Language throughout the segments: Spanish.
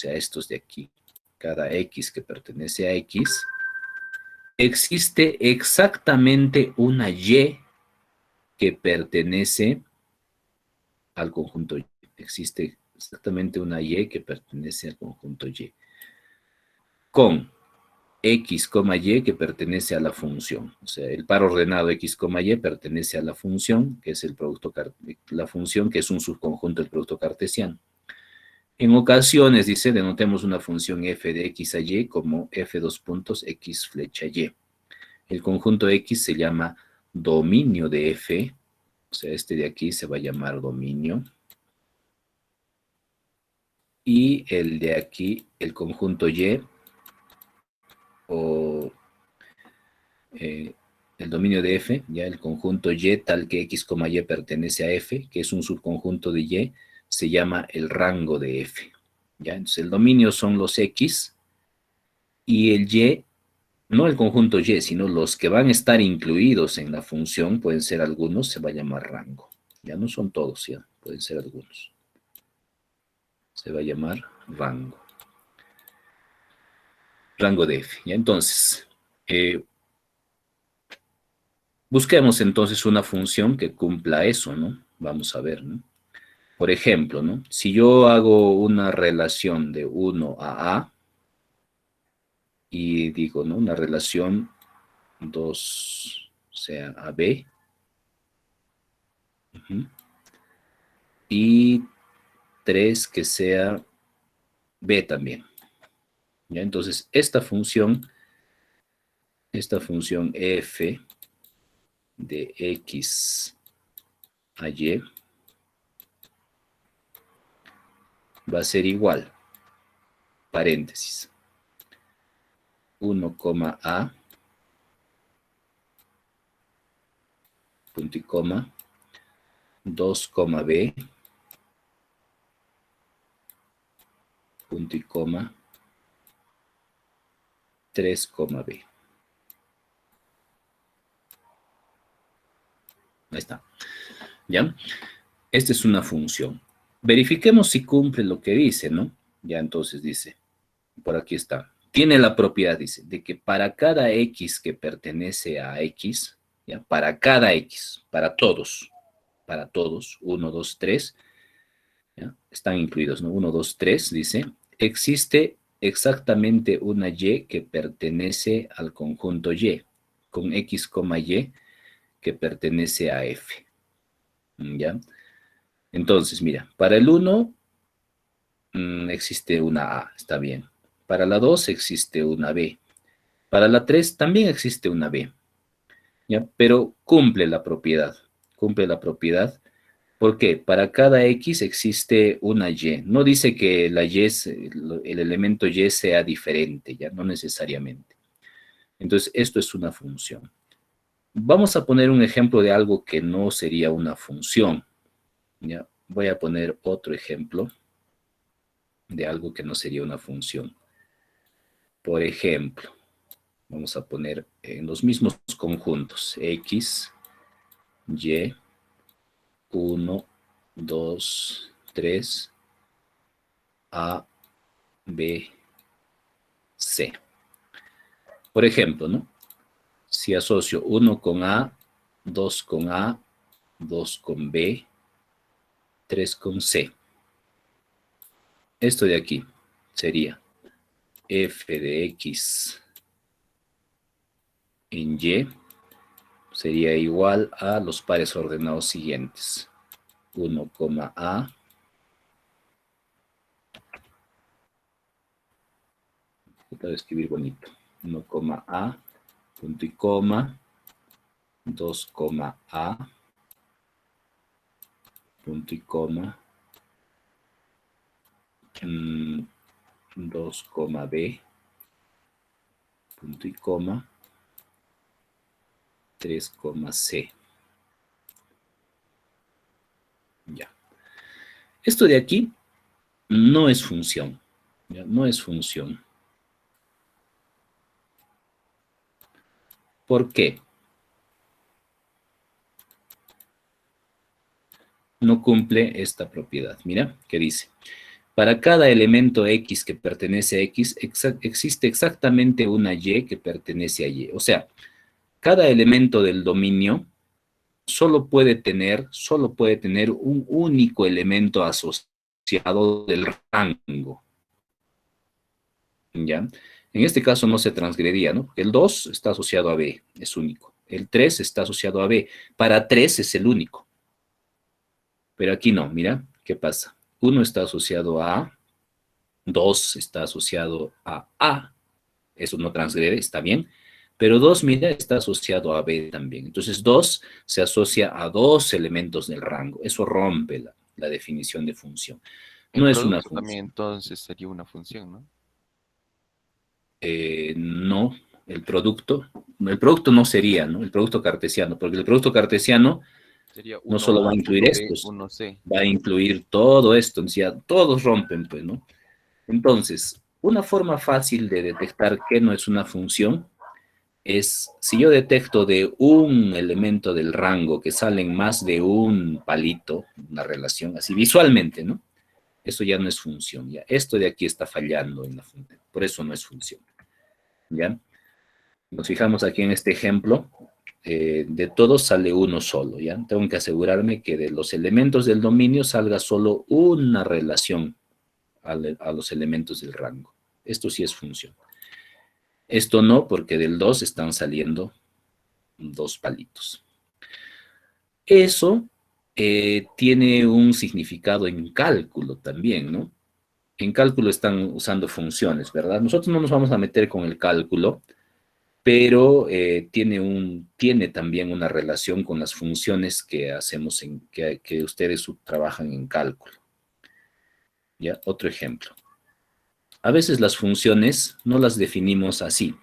sea, estos de aquí, cada X que pertenece a X, existe exactamente una Y que pertenece al conjunto Y. Existe exactamente una Y que pertenece al conjunto Y. Con X, Y que pertenece a la función. O sea, el par ordenado X, Y pertenece a la función, que es el producto, la función que es un subconjunto del producto cartesiano. En ocasiones, dice, denotemos una función f de x a y como f dos puntos x flecha y. El conjunto X se llama dominio de f, o sea, este de aquí se va a llamar dominio. Y el de aquí, el conjunto Y, o el dominio de f, ya el conjunto Y tal que x, y pertenece a f, que es un subconjunto de Y, se llama el rango de f. ¿Ya? Entonces el dominio son los x y el Y, no el conjunto Y, sino los que van a estar incluidos en la función, pueden ser algunos, se va a llamar rango. Ya no son todos, ya, pueden ser algunos. Se va a llamar rango. Rango de f. ¿Ya? Entonces, busquemos entonces una función que cumpla eso, ¿no? Vamos a ver, ¿no? Por ejemplo, ¿no? Si yo hago una relación de 1 a y digo, ¿no? Una relación 2, o sea, a b, y 3 que sea b también. ¿Ya? Entonces, esta función f de x a y va a ser igual, paréntesis, 1, a, punto y coma, 2, b, punto y coma, 3, b. Ahí está. ¿Ya? Esta es una función. Verifiquemos si cumple lo que dice, ¿no? Ya entonces dice, por aquí está. Tiene la propiedad, dice, de que para cada x que pertenece a x, ¿ya? Para cada x, para todos, 1, 2, 3, ¿ya? Están incluidos, ¿no? 1, 2, 3, dice, existe exactamente una y que pertenece al conjunto y, con x, y, que pertenece a f, ¿ya? Entonces, mira, para el 1 existe una A, está bien. Para la 2 existe una B. Para la 3 también existe una B. ¿Ya? Pero cumple la propiedad. Cumple la propiedad. ¿Por qué? Para cada X existe una Y. No dice que la Y, el elemento Y sea diferente, ya no necesariamente. Entonces, esto es una función. Vamos a poner un ejemplo de algo que no sería una función. ¿Ya? Voy a poner otro ejemplo de algo que no sería una función. Por ejemplo, vamos a poner en los mismos conjuntos, x, y, 1, 2, 3, a, b, c. Por ejemplo, ¿no? Si asocio 1 con a, 2 con a, 2 con b, 3 con c. Esto de aquí sería f de x en y sería igual a los pares ordenados siguientes. 1, a, voy a escribir bonito. 1, a, punto y coma, 2, a, punto y coma, 2, b, punto y coma, 3, c. Ya. Esto de aquí no es función. ¿Ya? No es función. ¿Por qué? No cumple esta propiedad. Mira, ¿qué dice? Para cada elemento X que pertenece a X, existe exactamente una Y que pertenece a Y. O sea, cada elemento del dominio solo puede tener un único elemento asociado del rango. ¿Ya? En este caso no se transgredía, ¿no? El 2 está asociado a B, es único. El 3 está asociado a B. Para 3 es el único. Pero aquí no, mira, ¿qué pasa? 1 está asociado a A, 2 está asociado a A, eso no transgrede, está bien, pero 2, mira, está asociado a B también. Entonces 2 se asocia a dos elementos del rango, eso rompe la definición de función. El No es una producto función. también entonces sería una función, ¿no? No, el producto no sería, ¿no? El producto cartesiano, porque el producto cartesiano Sería no uno solo va a a incluir uno b estos, uno c. va a incluir todo esto, entonces ya todos rompen, pues, ¿no? Entonces, una forma fácil de detectar que no es una función es, si yo detecto de un elemento del rango que salen más de un palito, una relación así visualmente, ¿no? Eso ya no es función, ya. Esto de aquí está fallando en la función, por eso no es función, ¿ya? Nos fijamos aquí en este ejemplo, de todos sale uno solo, ¿ya? Tengo que asegurarme que de los elementos del dominio salga solo una relación a los elementos del rango. Esto sí es función. Esto no, porque del 2 están saliendo dos palitos. Eso tiene un significado en cálculo también, ¿no? En cálculo están usando funciones, ¿verdad? Nosotros no nos vamos a meter con el cálculo, pero tiene también una relación con las funciones que hacemos, que ustedes trabajan en cálculo. ¿Ya? Otro ejemplo. A veces las funciones no las definimos así.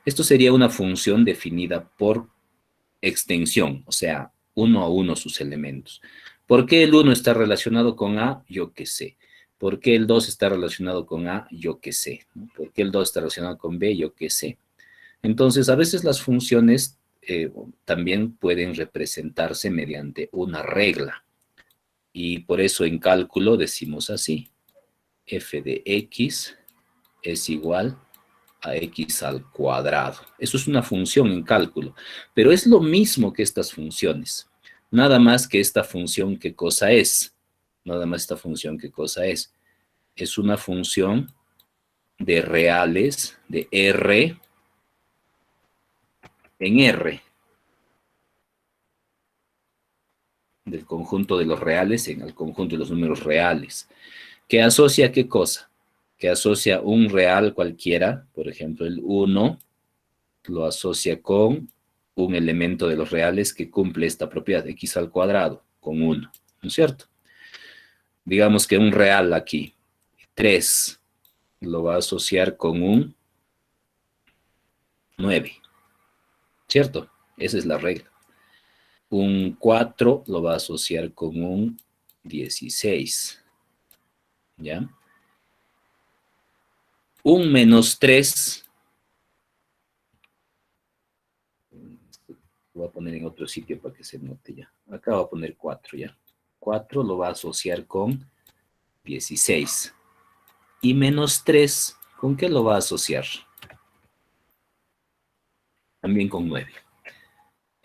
Esto sería una función definida por extensión, o sea, uno a uno sus elementos. ¿Por qué el 1 está relacionado con A? Yo qué sé. ¿Por qué el 2 está relacionado con A? Yo qué sé. ¿Por qué el 2 está relacionado con B? Yo qué sé. Entonces, a veces las funciones también pueden representarse mediante una regla. Y por eso en cálculo decimos así. F de X es igual a X al cuadrado. Eso es una función en cálculo. Pero es lo mismo que estas funciones. Nada más que esta función, ¿qué cosa es? Nada más esta función, ¿qué cosa es? Es una función de reales, de R en R, del conjunto de los reales en el conjunto de los números reales. ¿Que asocia qué cosa? Que asocia un real cualquiera, por ejemplo el 1, lo asocia con un elemento de los reales que cumple esta propiedad, x al cuadrado, con 1, ¿no es cierto? Digamos que un real aquí, 3, lo va a asociar con un 9, ¿cierto? Esa es la regla. Un 4 lo va a asociar con un 16, ¿ya? Un menos 3, lo voy a poner en otro sitio para que se note ya. Acá voy a poner 4 ya. 4 lo va a asociar con 16. Y menos 3, ¿con qué lo va a asociar? También con 9.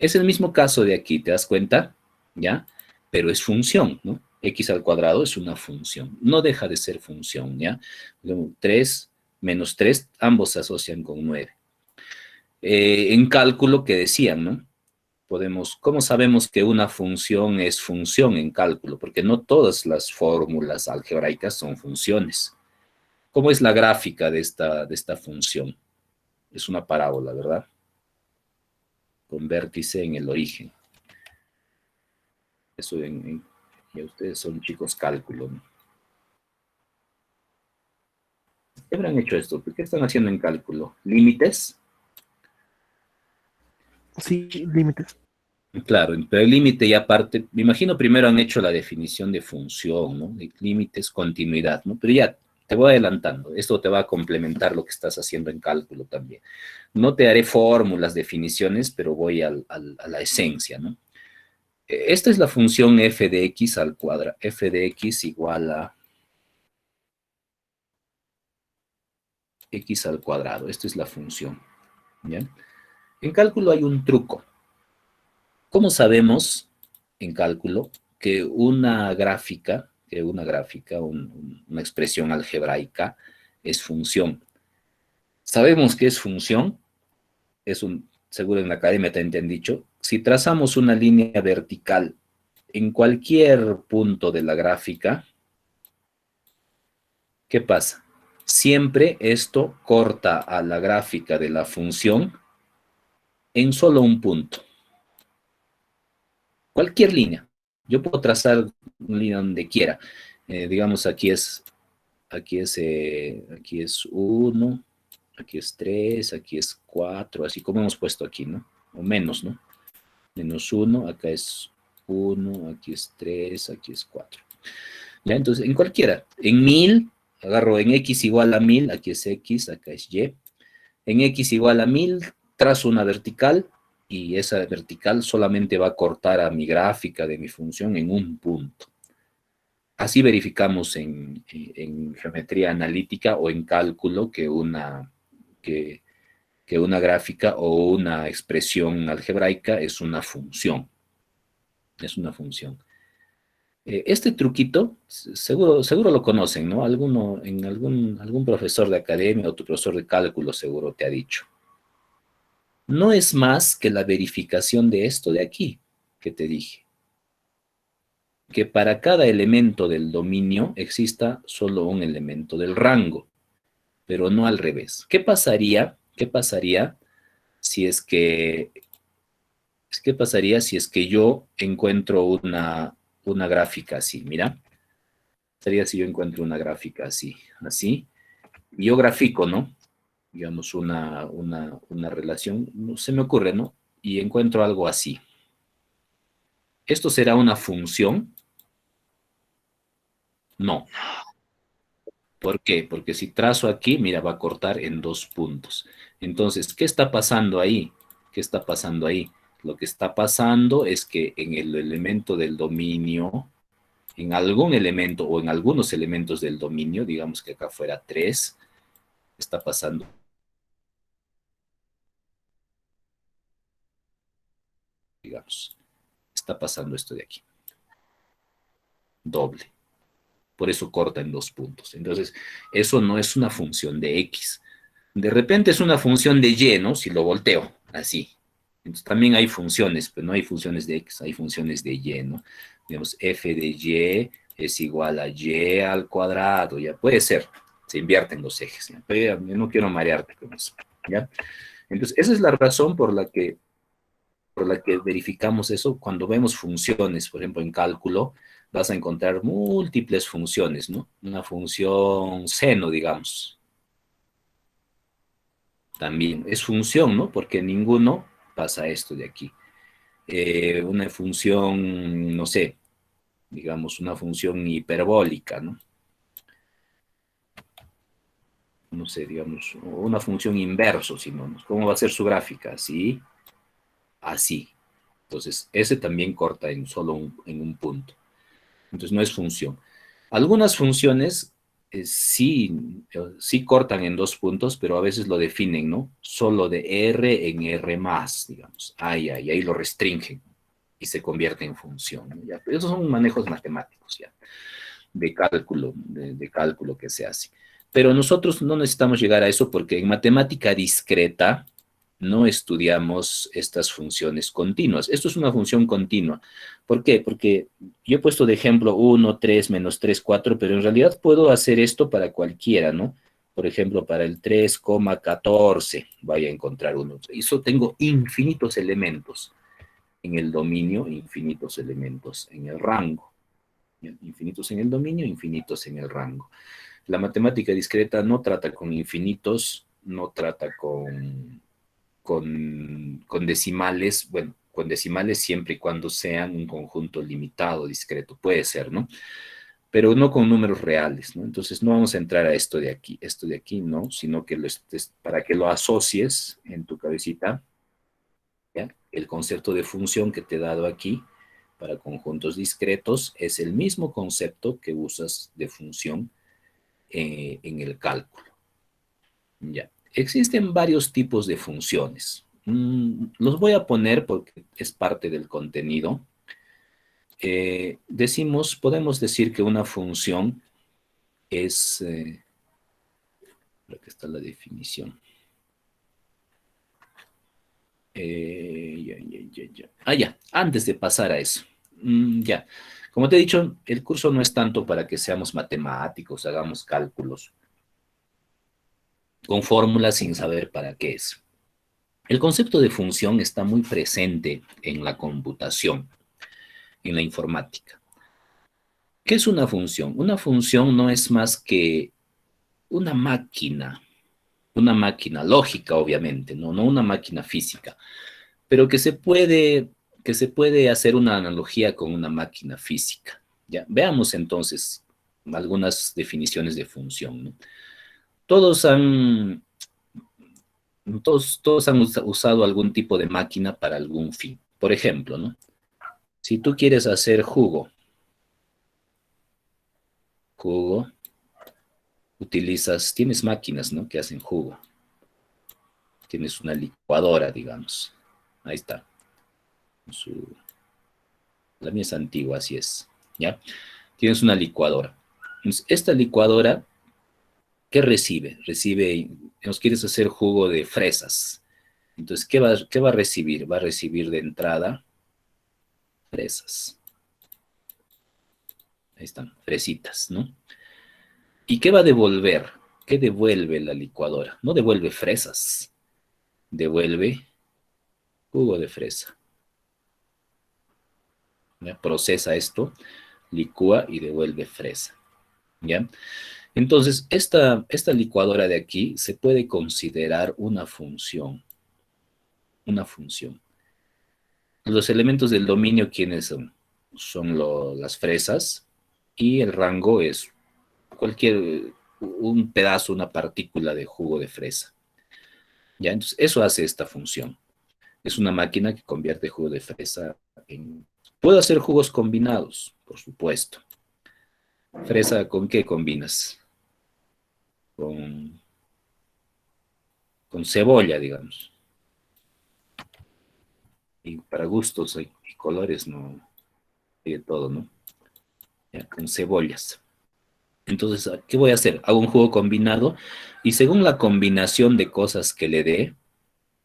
Es el mismo caso de aquí, ¿te das cuenta? ¿Ya? Pero es función, ¿no? X al cuadrado es una función. No deja de ser función, ¿ya? 3 menos 3, ambos se asocian con 9. En cálculo, que decían, ¿no? ¿Cómo sabemos que una función es función en cálculo? Porque no todas las fórmulas algebraicas son funciones. ¿Cómo es la gráfica de esta función? Es una parábola, ¿verdad? Con vértice en el origen. Eso ya ustedes son chicos cálculo, ¿no? ¿Qué habrán hecho esto? ¿Qué están haciendo en cálculo? ¿Límites? Sí, límites. Claro, pero el límite ya parte, me imagino primero han hecho la definición de función, ¿no? De límites, continuidad, ¿no? Pero ya, te voy adelantando, esto te va a complementar lo que estás haciendo en cálculo también. No te haré fórmulas, definiciones, pero voy a la esencia, ¿no? Esta es la función f de x al cuadrado, f de x igual a x al cuadrado. Esta es la función, ¿ya? En cálculo hay un truco. ¿Cómo sabemos en cálculo que una expresión algebraica es función? Sabemos que es función, seguro en la academia te han dicho, si trazamos una línea vertical en cualquier punto de la gráfica, ¿qué pasa? Siempre esto corta a la gráfica de la función en solo un punto. Cualquier línea. Yo puedo trazar una línea donde quiera. Digamos, aquí es 1, aquí es 3, aquí es 4, así como hemos puesto aquí, ¿no? O menos, ¿no? Menos 1, acá es 1, aquí es 3, aquí es 4. ¿Ya? Entonces, en cualquiera. En 1000, agarro en x igual a 1000, aquí es x, acá es y. En x igual a 1000, trazo una vertical y esa vertical solamente va a cortar a mi gráfica de mi función en un punto. Así verificamos en geometría analítica o en cálculo que, que una gráfica o una expresión algebraica es una función. Es una función. Este truquito, seguro lo conocen, ¿no? Algún profesor de academia o tu profesor de cálculo seguro te ha dicho. No es más que la verificación de esto de aquí que te dije. Que para cada elemento del dominio exista solo un elemento del rango, pero no al revés. ¿Qué pasaría si es que, qué pasaría si es que yo encuentro una gráfica así? Mira, sería si yo encuentro una gráfica así, y yo grafico, ¿no? Digamos, una relación, no se me ocurre, ¿no? Y encuentro algo así. ¿Esto será una función? No. ¿Por qué? Porque si trazo aquí, mira, va a cortar en dos puntos. Entonces, ¿qué está pasando ahí? ¿Qué está pasando ahí? Lo que está pasando es que en el elemento del dominio, en algún elemento o en algunos elementos del dominio, digamos que acá fuera 3, está pasando, digamos, está pasando esto de aquí, doble. Por eso corta en dos puntos. Entonces, eso no es una función de X. De repente es una función de Y, ¿no? Si lo volteo, así. Entonces, también hay funciones, pero no hay funciones de X, hay funciones de Y, ¿no? Digamos, f de Y es igual a Y al cuadrado, ya puede ser. Se invierten los ejes, ¿ya? Pero yo no quiero marearte con eso, ¿ya? Entonces, esa es la razón por la que verificamos eso. Cuando vemos funciones, por ejemplo, en cálculo, vas a encontrar múltiples funciones, ¿no? Una función seno, digamos, también es función, ¿no? Porque ninguno pasa esto de aquí. Una función, no sé, digamos, una función hiperbólica, ¿no? No sé, digamos, una función inverso, si no, ¿cómo va a ser su gráfica? Así, así. Entonces, ese también corta en un punto. Entonces, no es función. Algunas funciones sí cortan en dos puntos, pero a veces lo definen, ¿no? Solo de R en R más, digamos. Ahí lo restringen y se convierte en función, ¿no? Ya, pero esos son manejos matemáticos, ya, de cálculo que se hace. Pero nosotros no necesitamos llegar a eso porque en matemática discreta no estudiamos estas funciones continuas. Esto es una función continua. ¿Por qué? Porque yo he puesto de ejemplo 1, 3, menos 3, 4, pero en realidad puedo hacer esto para cualquiera, ¿no? Por ejemplo, para el 3,14 vaya a encontrar uno. Eso tengo infinitos elementos en el dominio, infinitos elementos en el rango. Infinitos en el dominio, infinitos en el rango. La matemática discreta no trata con infinitos, no trata con decimales, bueno, con decimales siempre y cuando sean un conjunto limitado, discreto, puede ser, ¿no? Pero no con números reales, ¿no? Entonces no vamos a entrar a esto de aquí no, sino que para que lo asocies en tu cabecita, ¿ya? El concepto de función que te he dado aquí para conjuntos discretos es el mismo concepto que usas de función en el cálculo. Ya. Existen varios tipos de funciones. Los voy a poner porque es parte del contenido. Podemos decir que una función es, aquí está la definición. Ya, antes de pasar a eso. Ya, como te he dicho, el curso no es tanto para que seamos matemáticos, hagamos cálculos con fórmulas sin saber para qué es. El concepto de función está muy presente en la computación, en la informática. ¿Qué es una función? Una función no es más que una máquina lógica, obviamente, no una máquina física, pero que se puede hacer una analogía con una máquina física. Ya, veamos entonces algunas definiciones de función, ¿no? Todos han, todos han usado algún tipo de máquina para algún fin. Por ejemplo, ¿no? Si tú quieres hacer jugo, tienes máquinas, ¿no? Que hacen jugo. Tienes una licuadora, digamos. Ahí está. La mía es antigua, así es. ¿Ya? Tienes una licuadora. Entonces, esta licuadora, ¿qué recibe? Nos quieres hacer jugo de fresas. Entonces, ¿qué va a recibir? Va a recibir de entrada fresas. Ahí están, fresitas, ¿no? ¿Y qué va a devolver? ¿Qué devuelve la licuadora? No devuelve fresas, devuelve jugo de fresa. ¿Ya? Procesa esto, licúa y devuelve fresa. ¿Ya? Entonces, esta licuadora de aquí se puede considerar una función. Una función. Los elementos del dominio, ¿quiénes son? Las fresas y el rango es un pedazo, una partícula de jugo de fresa. ¿Ya? Entonces, eso hace esta función. Es una máquina que convierte jugo de fresa en... Puedo hacer jugos combinados, por supuesto. ¿Fresa con qué combinas? Con, con cebolla, digamos. Y para gustos y colores, no hay de todo, ¿no? Ya, con cebollas. Entonces, ¿qué voy a hacer? Hago un jugo combinado y según la combinación de cosas que le dé,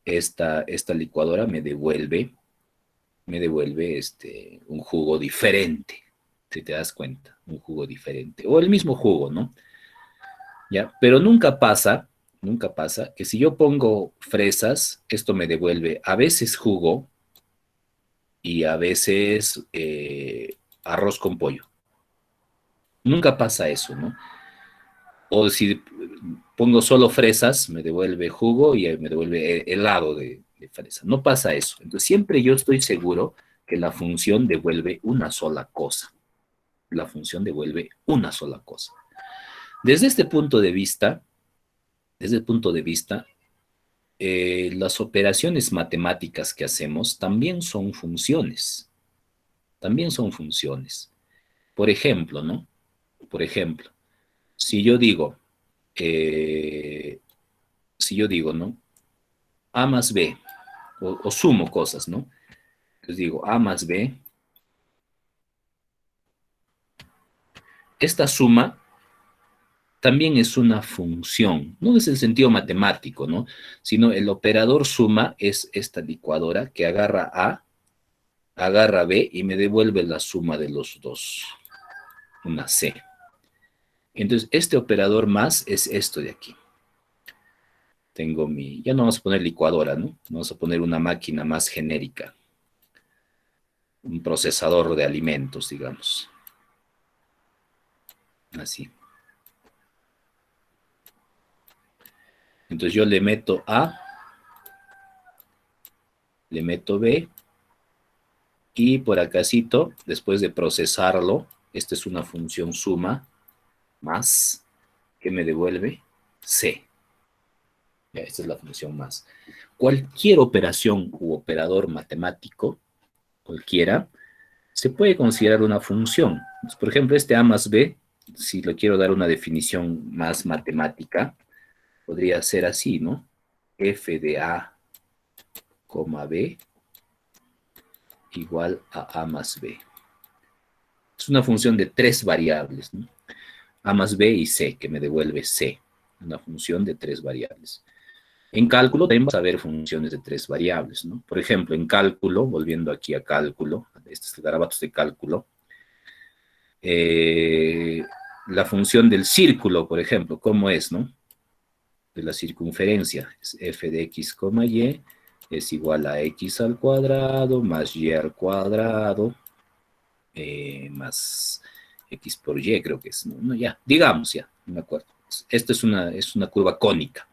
esta licuadora me devuelve un jugo diferente, si te das cuenta, un jugo diferente. O el mismo jugo, ¿no? ¿Ya? Pero nunca pasa que si yo pongo fresas, esto me devuelve a veces jugo y a veces arroz con pollo. Nunca pasa eso, ¿no? O si pongo solo fresas, me devuelve jugo y me devuelve helado de fresa. No pasa eso. Entonces, siempre yo estoy seguro que la función devuelve una sola cosa. La función devuelve una sola cosa. Desde este punto de vista, desde el punto de vista, las operaciones matemáticas que hacemos también son funciones. También son funciones. Por ejemplo, ¿no? Por ejemplo, si yo digo, eh, ¿no? A más B, o sumo cosas, ¿no? Les digo A más B, esta suma también es una función, no es el sentido matemático, ¿no? Sino el operador suma es esta licuadora que agarra A, agarra B y me devuelve la suma de los dos, una C. Entonces, este operador más es esto de aquí. Ya no vamos a poner licuadora, ¿no? Vamos a poner una máquina más genérica, un procesador de alimentos, digamos. Así. Entonces yo le meto A, le meto B, y por acácito, después de procesarlo, esta es una función suma, más, que me devuelve C. Ya, esta es la función más. Cualquier operación u operador matemático, cualquiera, se puede considerar una función. Entonces, por ejemplo, este A más B, si le quiero dar una definición más matemática, podría ser así, ¿no? F de A, B igual a A más B. Es una función de 3 variables, ¿no? A más B y C, que me devuelve C. Una función de 3 variables. En cálculo también vas a ver funciones de 3 variables, ¿no? Por ejemplo, en cálculo, volviendo aquí a cálculo, estos garabatos de cálculo, la función del círculo, por ejemplo, ¿cómo es, no? De la circunferencia, es f de x, y es igual a x al cuadrado más y al cuadrado más x por y, creo que es, no, ya, digamos ya, no me acuerdo. Esto es una curva cónica.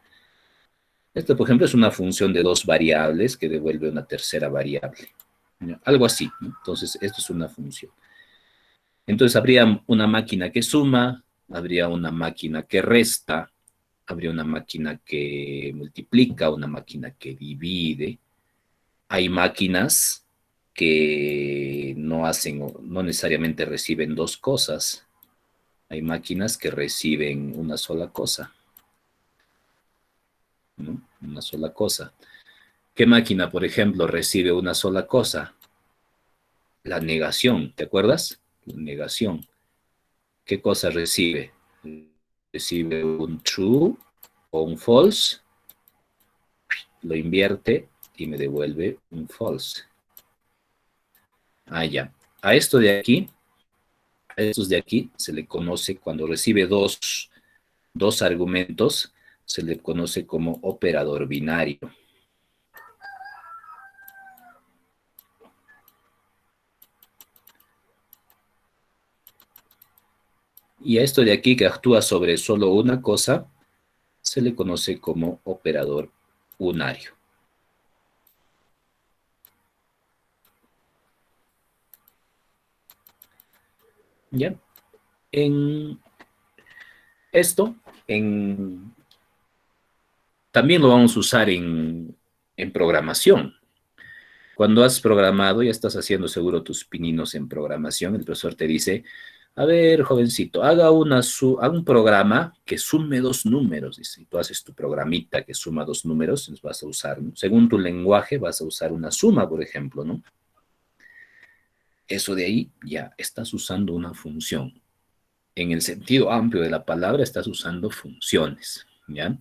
Esto, por ejemplo, es una función de 2 variables que devuelve una tercera variable. ¿No? Algo así, ¿no? Entonces, esto es una función. Entonces, habría una máquina que suma, habría una máquina que resta, habría una máquina que multiplica, una máquina que divide. Hay máquinas que no hacen, no necesariamente reciben 2 cosas. Hay máquinas que reciben una sola cosa, ¿no? Una sola cosa. ¿Qué máquina, por ejemplo, recibe una sola cosa? La negación, ¿te acuerdas? La negación. ¿Qué cosa recibe? Recibe un true o un false, lo invierte y me devuelve un false. Ah, ya. A esto de aquí, a estos de aquí se le conoce cuando recibe dos argumentos, se le conoce como operador binario. Y a esto de aquí que actúa sobre solo una cosa, se le conoce como operador unario. ¿Ya? En esto, también lo vamos a usar en programación. Cuando has programado, ya estás haciendo seguro tus pininos en programación, el profesor te dice, a ver, jovencito, haga un programa que sume 2 números. Dice, y tú haces tu programita que suma 2 números, los vas a usar, ¿no? Según tu lenguaje, vas a usar una suma, por ejemplo, ¿no? Eso de ahí ya estás usando una función. En el sentido amplio de la palabra, estás usando funciones, ¿ya?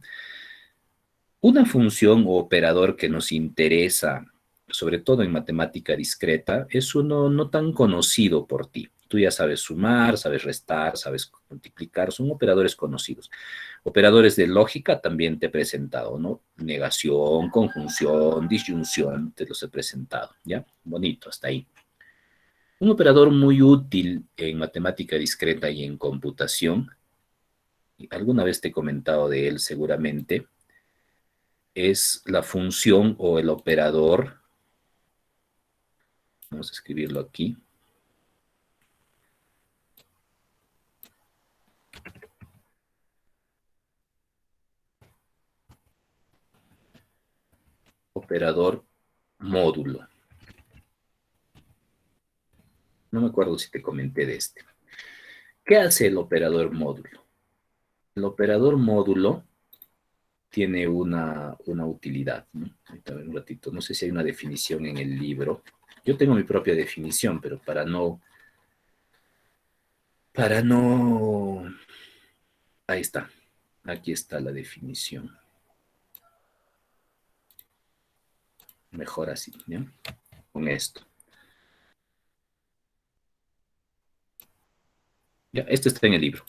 Una función o operador que nos interesa, sobre todo en matemática discreta, es uno no tan conocido por ti. Tú ya sabes sumar, sabes restar, sabes multiplicar, son operadores conocidos. Operadores de lógica también te he presentado, ¿no? Negación, conjunción, disyunción, te los he presentado, ¿ya? Bonito, hasta ahí. Un operador muy útil en matemática discreta y en computación, alguna vez te he comentado de él seguramente, es la función o el operador, vamos a escribirlo aquí, operador módulo. No me acuerdo si te comenté de este. ¿Qué hace el operador módulo? El operador módulo tiene una utilidad, ¿no? Ahorita un ratito, no sé si hay una definición en el libro. Yo tengo mi propia definición, pero ahí está, aquí está la definición. Mejor así, ¿ya? Con esto. Ya, esto está en el libro,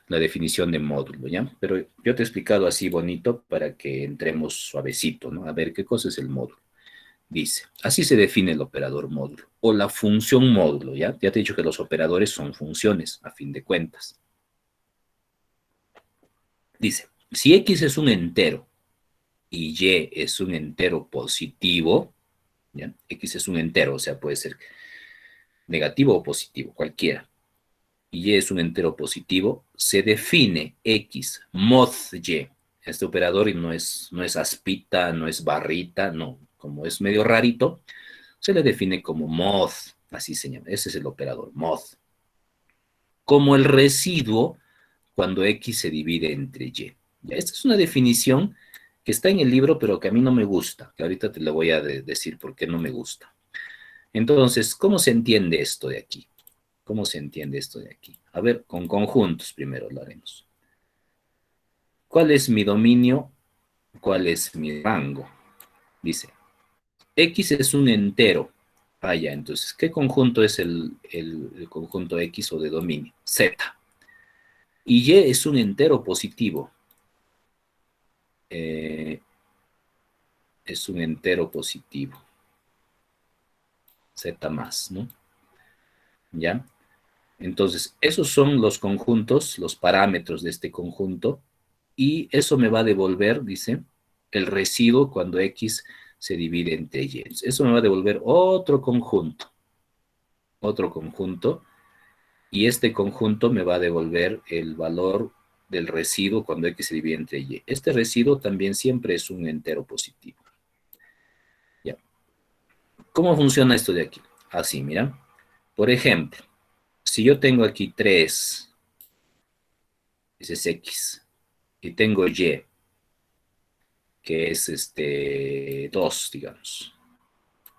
la definición de módulo, ¿ya? Pero yo te he explicado así bonito para que entremos suavecito, ¿no? A ver, ¿qué cosa es el módulo? Dice, así se define el operador módulo, o la función módulo, ¿ya? Ya te he dicho que los operadores son funciones, a fin de cuentas. Dice, si X es un entero y Y es un entero positivo, ¿ya? X es un entero, o sea, puede ser negativo o positivo, cualquiera. Y Y es un entero positivo, se define X mod Y. Este operador no es aspita, no es barrita, no. Como es medio rarito, se le define como mod, así se llama. Ese es el operador, mod. Como el residuo cuando X se divide entre Y. Ya, esta es una definición que está en el libro, pero que a mí no me gusta, que ahorita te lo voy a decir por qué no me gusta. Entonces, ¿cómo se entiende esto de aquí? ¿Cómo se entiende esto de aquí? A ver, con conjuntos primero lo haremos. ¿Cuál es mi dominio? ¿Cuál es mi rango? Dice, X es un entero. Ah, ya, entonces, ¿qué conjunto es el conjunto X o de dominio? Z. Y Y es un entero positivo. Eh, es un entero positivo. Z más, ¿no? ¿Ya? Entonces, esos son los conjuntos, los parámetros de este conjunto, y eso me va a devolver, dice, el residuo cuando X se divide entre Y. Eso me va a devolver otro conjunto, y este conjunto me va a devolver el valor del residuo cuando X se divide entre Y. Este residuo también siempre es un entero positivo. ¿Ya? ¿Cómo funciona esto de aquí? Así, mira. Por ejemplo, si yo tengo aquí 3, ese es X, y tengo Y, que es 2, digamos.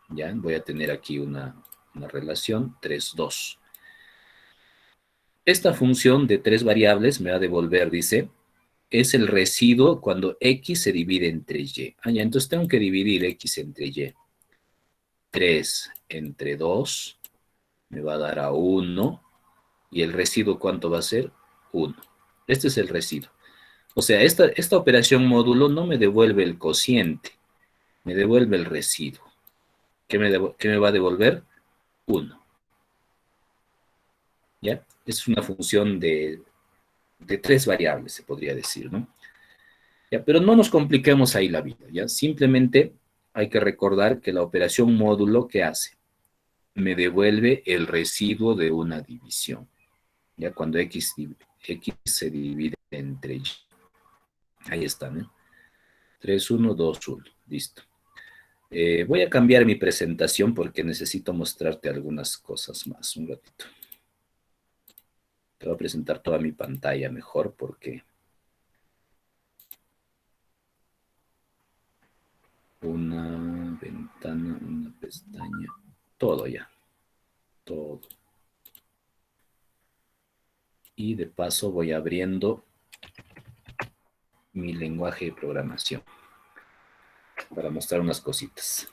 ¿Ya? Voy a tener aquí una relación 3, 2. Esta función de 3 variables me va a devolver, dice, es el residuo cuando X se divide entre Y. Ah, ya, entonces tengo que dividir X entre Y. 3 entre 2 me va a dar a 1. ¿Y el residuo cuánto va a ser? 1. Este es el residuo. O sea, esta operación módulo no me devuelve el cociente, me devuelve el residuo. ¿Qué me va a devolver? 1. ¿Ya? Es una función de 3 variables, se podría decir, ¿no? ¿Ya? Pero no nos compliquemos ahí la vida, ¿ya? Simplemente hay que recordar que la operación módulo, ¿qué hace? Me devuelve el residuo de una división, ¿ya? Cuando X se divide entre Y. Ahí está, ¿no? 3, 1, 2, 1. Listo. Voy a cambiar mi presentación porque necesito mostrarte algunas cosas más. Un ratito. Te voy a presentar toda mi pantalla mejor porque una ventana, una pestaña, todo ya, todo. Y de paso voy abriendo mi lenguaje de programación para mostrar unas cositas.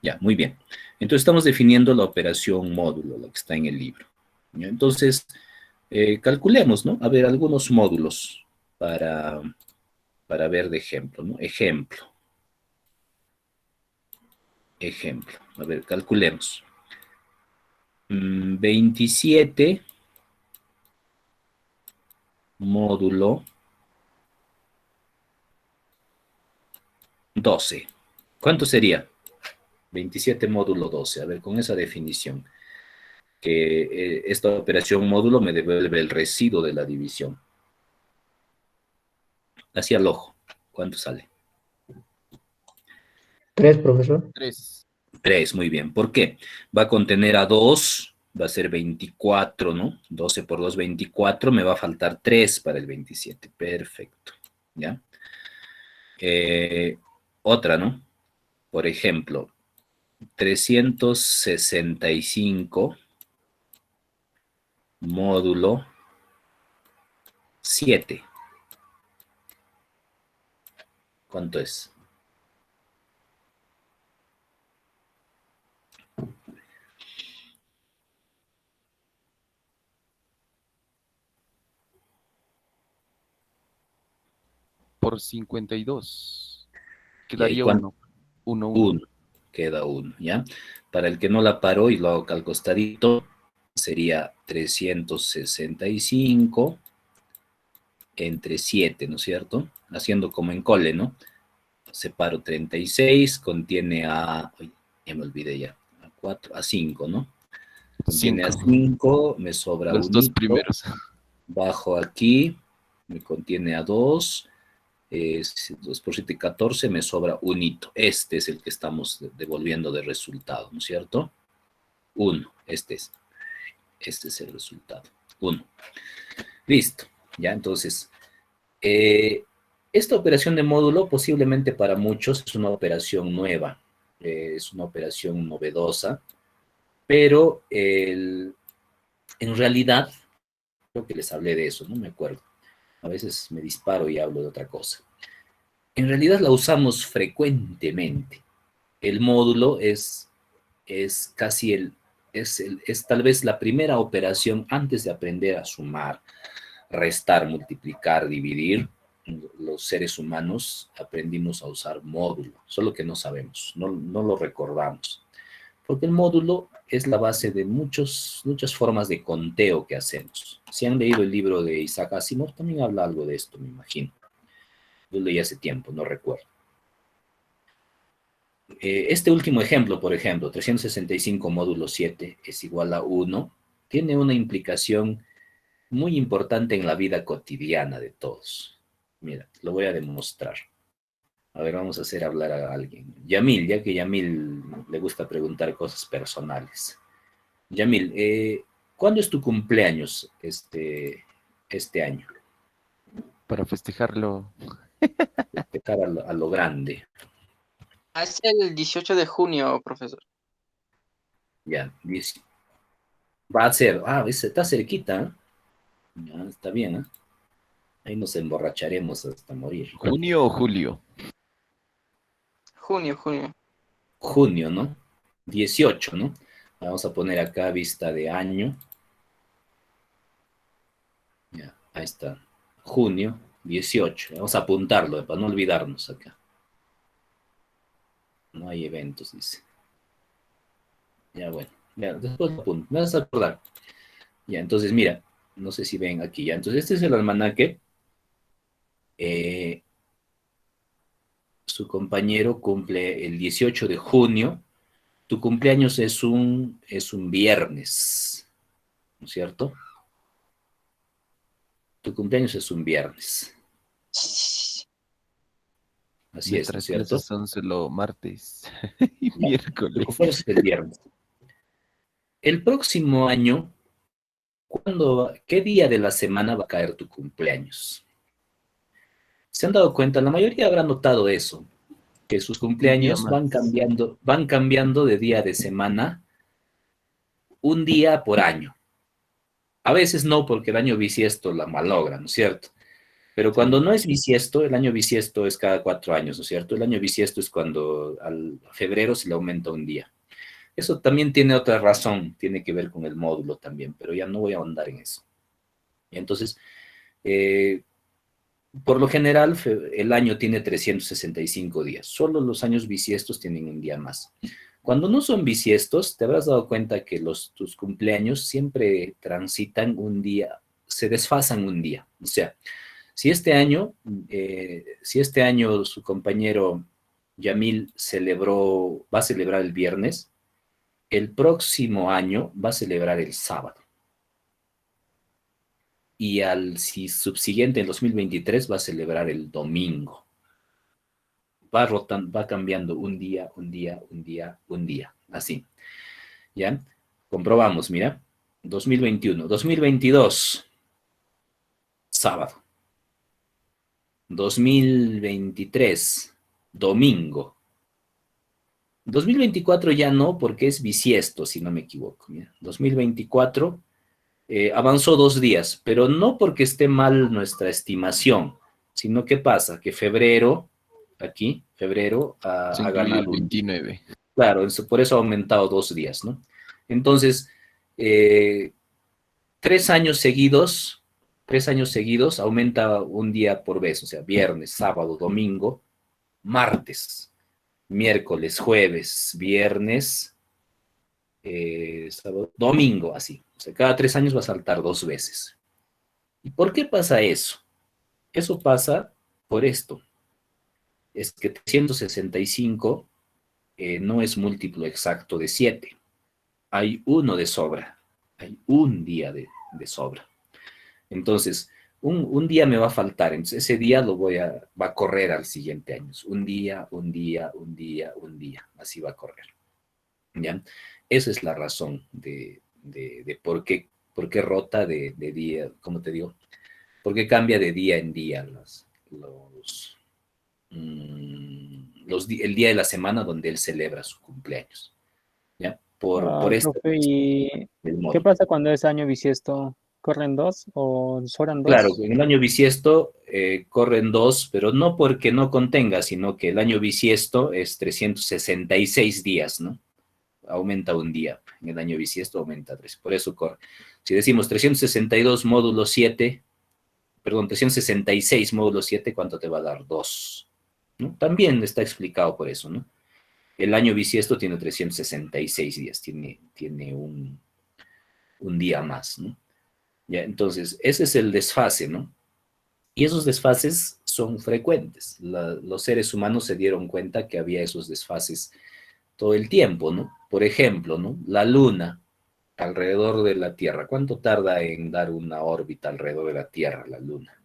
Ya, muy bien. Entonces estamos definiendo la operación módulo, la que está en el libro. ¿Ya? Entonces, calculemos, ¿no? A ver, algunos módulos para ver de ejemplo, ¿no? Ejemplo. A ver, calculemos. 27 módulo 12. ¿Cuánto sería? 27 módulo 12. A ver, con esa definición, que esta operación módulo me devuelve el residuo de la división. Hacia el ojo. ¿Cuánto sale? 3, profesor. 3. 3, muy bien. ¿Por qué? Va a contener a 2, va a ser 24, ¿no? 12 por 2, 24. Me va a faltar 3 para el 27. Perfecto. ¿Ya? Otra, ¿no? Por ejemplo, 365 módulo 7. ¿Cuánto es? Por 52. ¿Y ahí Quedaría cuánto? 1. 1, 1. 1. Queda 1, ¿ya? Para el que no la paró y lo hago al costadito, sería 365 entre 7, ¿no es cierto? Haciendo como en cole, ¿no? Separo 36, contiene a, uy, ya me olvidé ya, a 4, a 5, ¿no? Contiene a 5. 5, me sobra Los un dos hito, primeros. bajo aquí, me contiene a 2, 2 por 7, 14, me sobra un hito. Este es el que estamos devolviendo de resultado, ¿no es cierto? 1, este es el resultado. 1. Listo. Ya, entonces, esta operación de módulo posiblemente para muchos es una operación nueva, es una operación novedosa, pero en realidad, creo que les hablé de eso, no me acuerdo. A veces me disparo y hablo de otra cosa. En realidad la usamos frecuentemente. El módulo es casi es tal vez la primera operación antes de aprender a sumar, restar, multiplicar, dividir. Los seres humanos aprendimos a usar módulo, solo que no sabemos, no lo recordamos. Porque el módulo es la base de muchas formas de conteo que hacemos. Si han leído el libro de Isaac Asimov, también habla algo de esto, me imagino. Yo leí hace tiempo, no recuerdo. Este último ejemplo, por ejemplo, 365 módulo 7 es igual a 1, tiene una implicación muy importante en la vida cotidiana de todos. Mira, lo voy a demostrar. A ver, vamos a hacer hablar a alguien. Yamil, ya que Yamil le gusta preguntar cosas personales. Yamil, ¿cuándo es tu cumpleaños este año? Para festejarlo. Festejar a lo grande. Es el 18 de junio, profesor. Ya, va a ser, está cerquita, ¿eh? Ya, está bien, ¿eh? Ahí nos emborracharemos hasta morir. ¿Junio o julio? Junio. Junio, ¿no? 18, ¿no? Vamos a poner acá vista de año. Ya, ahí está. Junio 18. Vamos a apuntarlo para no olvidarnos acá. No hay eventos, dice. Ya, bueno. Ya, después lo apunto. Me vas a acordar. Ya, entonces, mira. No sé si ven aquí ya. Entonces, este es el almanaque. Su compañero cumple el 18 de junio. Tu cumpleaños es un viernes, ¿no es cierto? Tu cumpleaños es un viernes. Así es, ¿no es Nuestras cierto? clases son solo martes y Ya. Tu miércoles. cumpleaños es el viernes. El próximo año, ¿qué día de la semana va a caer tu cumpleaños? ¿Se han dado cuenta? La mayoría habrá notado eso, que sus Un día cumpleaños más. van cambiando de día de semana un día por año. A veces no, porque el año bisiesto la malogra, ¿no es cierto? Pero cuando Sí. no es bisiesto, el año bisiesto es cada 4 años, ¿no es cierto? El año bisiesto es cuando al febrero se le aumenta un día. Eso también tiene otra razón, tiene que ver con el módulo también, pero ya no voy a ahondar en eso. Y entonces, eh, por lo general, el año tiene 365 días. Solo los años bisiestos tienen un día más. Cuando no son bisiestos, te habrás dado cuenta que tus cumpleaños siempre transitan un día, se desfasan un día. O sea, si este año su compañero Yamil va a celebrar el viernes, el próximo año va a celebrar el sábado. Y si subsiguiente, en 2023, va a celebrar el domingo. Va cambiando un día, un día, un día, un día, así. ¿Ya? Comprobamos, mira. 2021, 2022, sábado. 2023, domingo. 2024 ya no, porque es bisiesto, si no me equivoco. Mira. 2024 avanzó 2 días, pero no porque esté mal nuestra estimación, sino que pasa que febrero Se ha incluye el ganado un día. 29. Claro, por eso ha aumentado 2 días, ¿no? Entonces, eh, 3 años seguidos aumenta un día por vez, o sea, viernes, sábado, domingo, martes, miércoles, jueves, viernes, sábado, domingo, así. O sea, cada 3 años va a saltar 2 veces. ¿Y por qué pasa eso? Eso pasa por esto. Es que 365 no es múltiplo exacto de 7. Hay uno de sobra. Hay un día de sobra. Entonces, un día me va a faltar. Entonces, ese día va a correr al siguiente año. Un día, un día, un día, un día. Así va a correr. ¿Ya? Esa es la razón de por qué ¿Por qué rota de día? ¿Cómo te digo? ¿Por qué cambia de día en día el día de la semana donde él celebra su cumpleaños? ¿Ya? Por esto Profe, ¿y el qué módulo. pasa cuando es año bisiesto? ¿Corren dos o sobran Claro, dos? en el año bisiesto corren dos, pero no porque no contenga, sino que el año bisiesto es 366 días, ¿no? Aumenta un día. En el año bisiesto aumenta tres. Por eso corre. Si decimos 362 módulo 7, perdón, 366 módulo 7, ¿cuánto te va a dar? 2. ¿No? También está explicado por eso, ¿no? El año bisiesto tiene 366 días, tiene un día más, ¿no? Ya, entonces, ese es el desfase, ¿no? Y esos desfases son frecuentes. Los seres humanos se dieron cuenta que había esos desfases todo el tiempo, ¿no? Por ejemplo, ¿no? La Luna alrededor de la Tierra. ¿Cuánto tarda en dar una órbita alrededor de la Tierra, la Luna?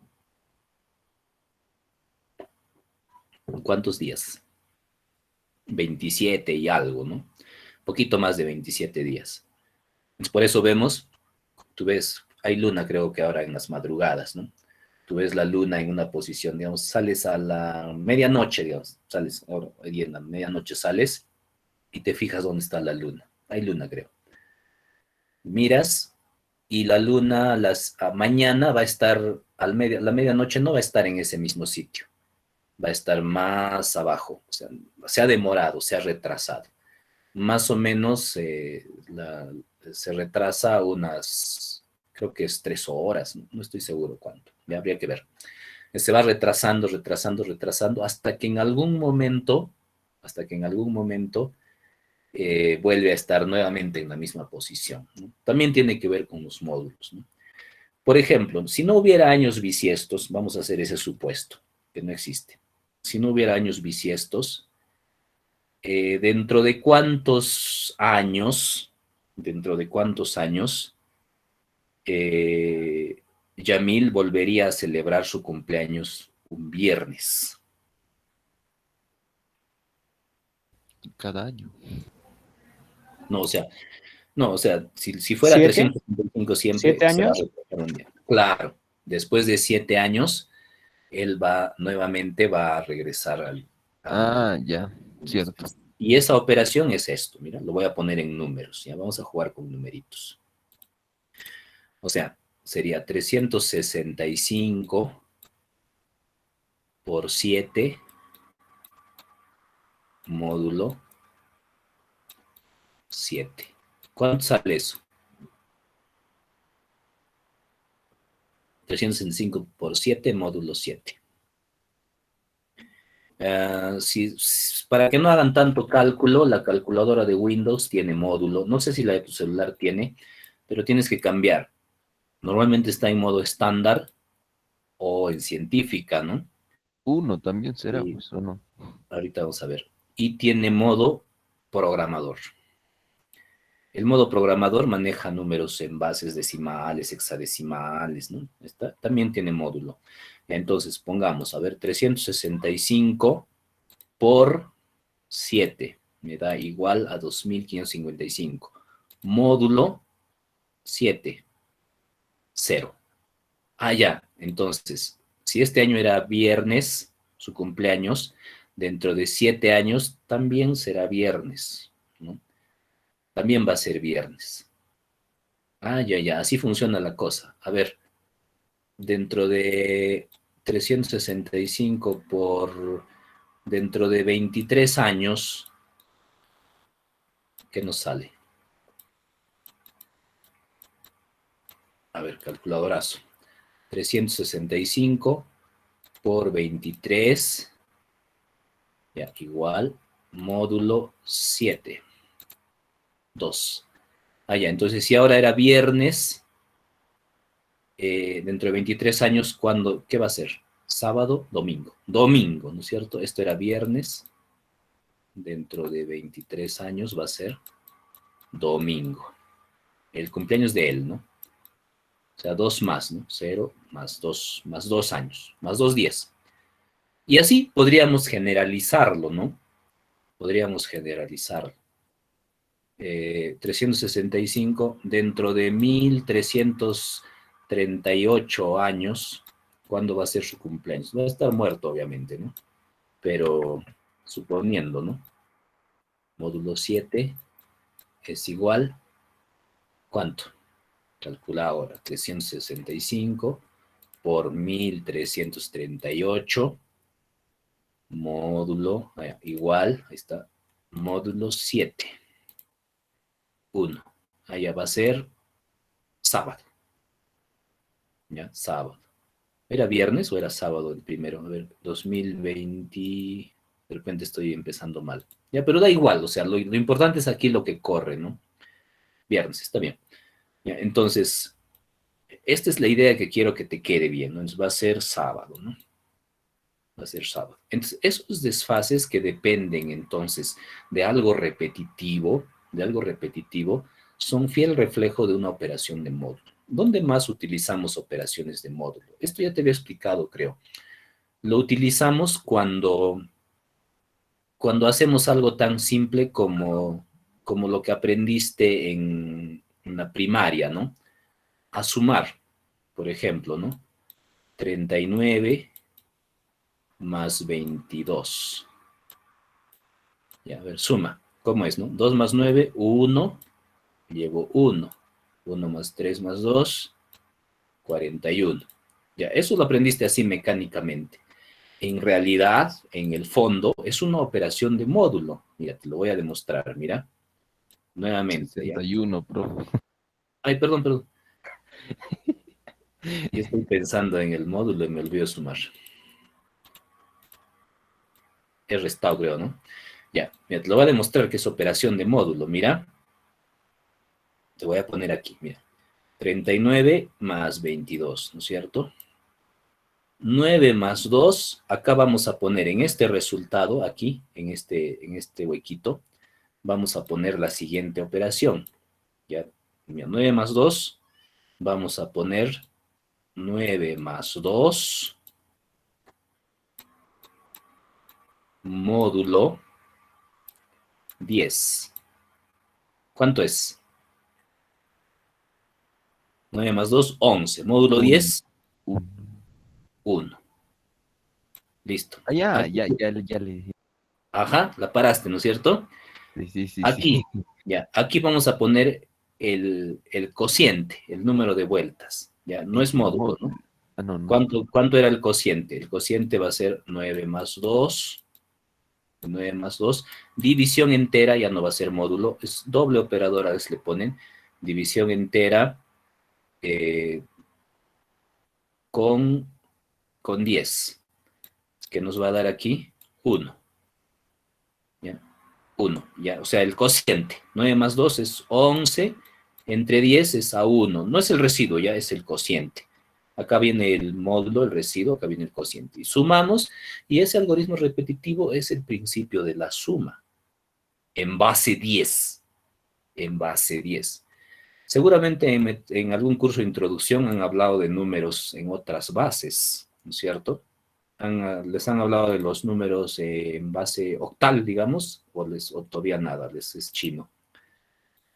¿Cuántos días? 27 y algo, ¿no? Un poquito más de 27 días. Entonces, por eso vemos, tú ves, hay luna creo que ahora en las madrugadas, ¿no? Tú ves la luna en una posición, digamos, sales a la medianoche, digamos, sales, hoy día en la medianoche sales y te fijas dónde está la luna. Hay luna, creo. Miras y la luna mañana va a estar, la medianoche no va a estar en ese mismo sitio, va a estar más abajo, o sea, se ha demorado, se ha retrasado. Más o menos se retrasa unas, creo que es 3 horas, no estoy seguro cuánto, me habría que ver. Se va retrasando, retrasando, retrasando, hasta que en algún momento vuelve a estar nuevamente en la misma posición, ¿no? También tiene que ver con los módulos, ¿no? Por ejemplo, si no hubiera años bisiestos, vamos a hacer ese supuesto, que no existe. Si no hubiera años bisiestos, ¿dentro de cuántos años, eh, Yamil volvería a celebrar su cumpleaños un viernes? Cada año. No, o sea, si fuera ¿7? 365 siempre, ¿7 se va a años? retrasar un día. Claro, después de 7 años, él nuevamente va a regresar al. Ah, ya, cierto. Y esa operación es esto, mira, lo voy a poner en números, ya vamos a jugar con numeritos. O sea, sería 365 por 7 módulo 7. ¿Cuánto sale eso? 365 por 7 módulo 7. Para que no hagan tanto cálculo, la calculadora de Windows tiene módulo. No sé si la de tu celular tiene, pero tienes que cambiar. Normalmente está en modo estándar o en científica, ¿no? Uno también será, Y pues, ¿o no? ahorita vamos a ver. Y tiene modo programador. El modo programador maneja números en bases decimales, hexadecimales, ¿no? También tiene módulo. Entonces, pongamos, a ver, 365 por 7 me da igual a 2555. Módulo 7, 0. Ah, ya. Entonces, si este año era viernes, su cumpleaños, dentro de 7 años también será viernes, ¿no? También va a ser viernes. Ah, ya, ya. Así funciona la cosa. A ver, dentro de 365 dentro de 23 años, ¿qué nos sale? A ver, calculadorazo. 365 por 23, ya, igual, módulo 7, 2. Ah, ya, entonces si ahora era viernes, dentro de 23 años, ¿qué va a ser? Sábado, domingo. Domingo, ¿no es cierto? Esto era viernes, dentro de 23 años va a ser domingo. El cumpleaños de él, ¿no? O sea, 2 más, ¿no? 0 más 2 años, más 2 días. Y así podríamos generalizarlo, ¿no? Podríamos generalizarlo. 365 dentro de 1338 años, ¿cuándo va a ser su cumpleaños? Va a estar muerto, obviamente, ¿no? Pero suponiendo, ¿no? Módulo 7 es igual, ¿cuánto? Calcula ahora, 365 por 1338, módulo, igual, ahí está, módulo 7, 1. Allá va a ser sábado, ¿ya? Sábado. ¿Era viernes o era sábado el primero? A ver, 2020, de repente estoy empezando mal. Ya, pero da igual, o sea, lo importante es aquí lo que corre, ¿no? Viernes, está bien. Ya, entonces, esta es la idea que quiero que te quede bien, ¿no? Entonces va a ser sábado, ¿no? Va a ser sábado. Entonces, esos desfases que dependen entonces de algo repetitivo, son fiel reflejo de una operación de módulo. ¿Dónde más utilizamos operaciones de módulo? Esto ya te había explicado, creo. Lo utilizamos cuando hacemos algo tan simple como lo que aprendiste en la primaria, ¿no? A sumar, por ejemplo, ¿no? 39 más 22. Ya, a ver, suma. ¿Cómo es, no? 2 más 9, 1. Llevo 1. 1 más 3 más 2, 41. Ya, eso lo aprendiste así mecánicamente. En realidad, en el fondo, es una operación de módulo. Mira, te lo voy a demostrar, mira. Nuevamente, ya. 61, profe. Ay, perdón, perdón. Yo estoy pensando en el módulo y me olvido sumar. He restado, creo, ¿no? Ya, mira, te lo voy a demostrar que es operación de módulo. Mira, te voy a poner aquí, mira. 39 más 22, ¿no es cierto? 9 más 2, acá vamos a poner en este resultado, aquí, en este huequito, vamos a poner la siguiente operación. Ya, mira, 9 más 2, vamos a poner 9 más 2, módulo 10. ¿Cuánto es? 9 más 2, 11. Módulo 10, 1. 1. Listo. Ah, ya, Aquí, ya le dije. ajá, la paraste, ¿no es cierto? Sí. Aquí, ya, aquí vamos a poner el cociente, el número de vueltas. Ya, no es El módulo, módulo. ¿no? Ah, no, no. ¿Cuánto era el cociente? El cociente va a ser 9 más 2. 9 más 2. División entera ya no va a ser módulo, es doble operador, a veces le ponen. División entera con, con 10. ¿Qué nos va a dar aquí? 1. ¿Ya? 1, ya, o sea, el cociente. 9 más 2 es 11, entre 10 es a 1. No es el residuo, ya es el cociente. Acá viene el módulo, el residuo, acá viene el cociente. Y sumamos, y ese algoritmo repetitivo es el principio de la suma, en base 10. En base 10. Seguramente en algún curso de introducción han hablado de números en otras bases, ¿no es cierto? Les han hablado de los números en base octal, digamos, o todavía nada, les es chino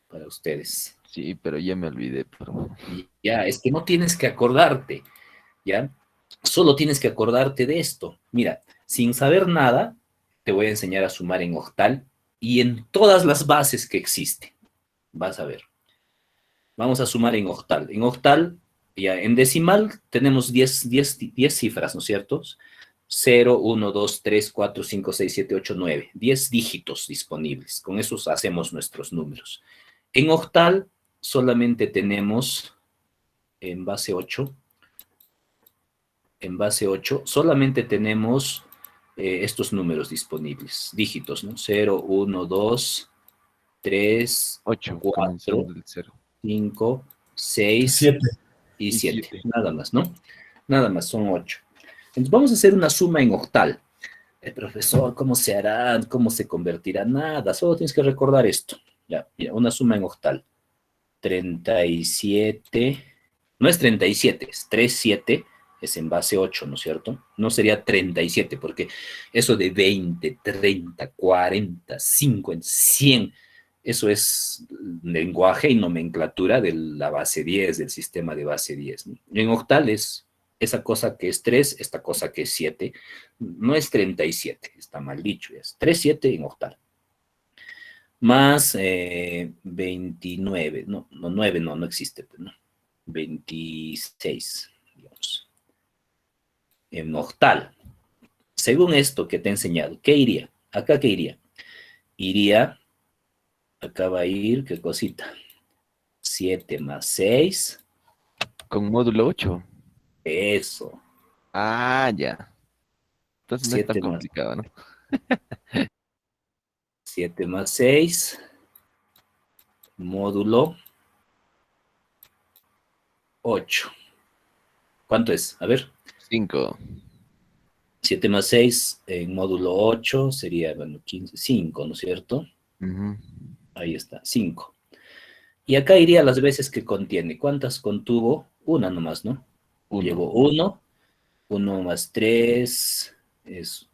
para ustedes. Sí, pero ya me olvidé, pero... Y ya, es que no tienes que acordarte, ¿ya? Solo tienes que acordarte de esto. Mira, sin saber nada, te voy a enseñar a sumar en octal y en todas las bases que existen. Vas a ver. Vamos a sumar en octal. En octal, ya, en decimal tenemos 10 cifras, ¿no es cierto? 0, 1, 2, 3, 4, 5, 6, 7, 8, 9. 10 dígitos disponibles. Con esos hacemos nuestros números. En octal solamente tenemos, en base 8, solamente tenemos estos números disponibles, dígitos, ¿no? 0, 1, 2, 3, 8, 4, comenzando del 0. 5, 6 7. y Y 7. 7. Nada más, ¿no? Nada más, son 8. Entonces vamos a hacer una suma en octal. El profesor, ¿cómo se hará? ¿Cómo se convertirá? Nada, solo tienes que recordar esto. Ya, mira, una suma en octal. 37, no es 37, es 37, es en base 8, ¿no es cierto? No sería 37, porque eso de 20, 30, 40, 50, 100, Eso es lenguaje y nomenclatura de la base 10, del sistema de base 10, ¿no? En octal es esa cosa que es 3, esta cosa que es 7. No es 37, está mal dicho, es 3, 7 en octal. Más 29, no, 9 no existe, pues, ¿no? 26, digamos, en octal. Según esto que te he enseñado, ¿qué iría? ¿Acá qué iría? Iría, acá va a ir, ¿qué cosita? 7 más 6, Con módulo 8. eso. Ah, ya. Entonces no es tan 7 más, complicado, ¿no? 7 más 6, módulo 8. ¿Cuánto es? A ver. 5. 7 más 6 en módulo 8 sería, bueno, 15, 5, ¿no es cierto? Ahí está, 5. Y acá iría las veces que contiene. ¿Cuántas contuvo? Una nomás, ¿no? 1. Llevo 1, 1 más 3 es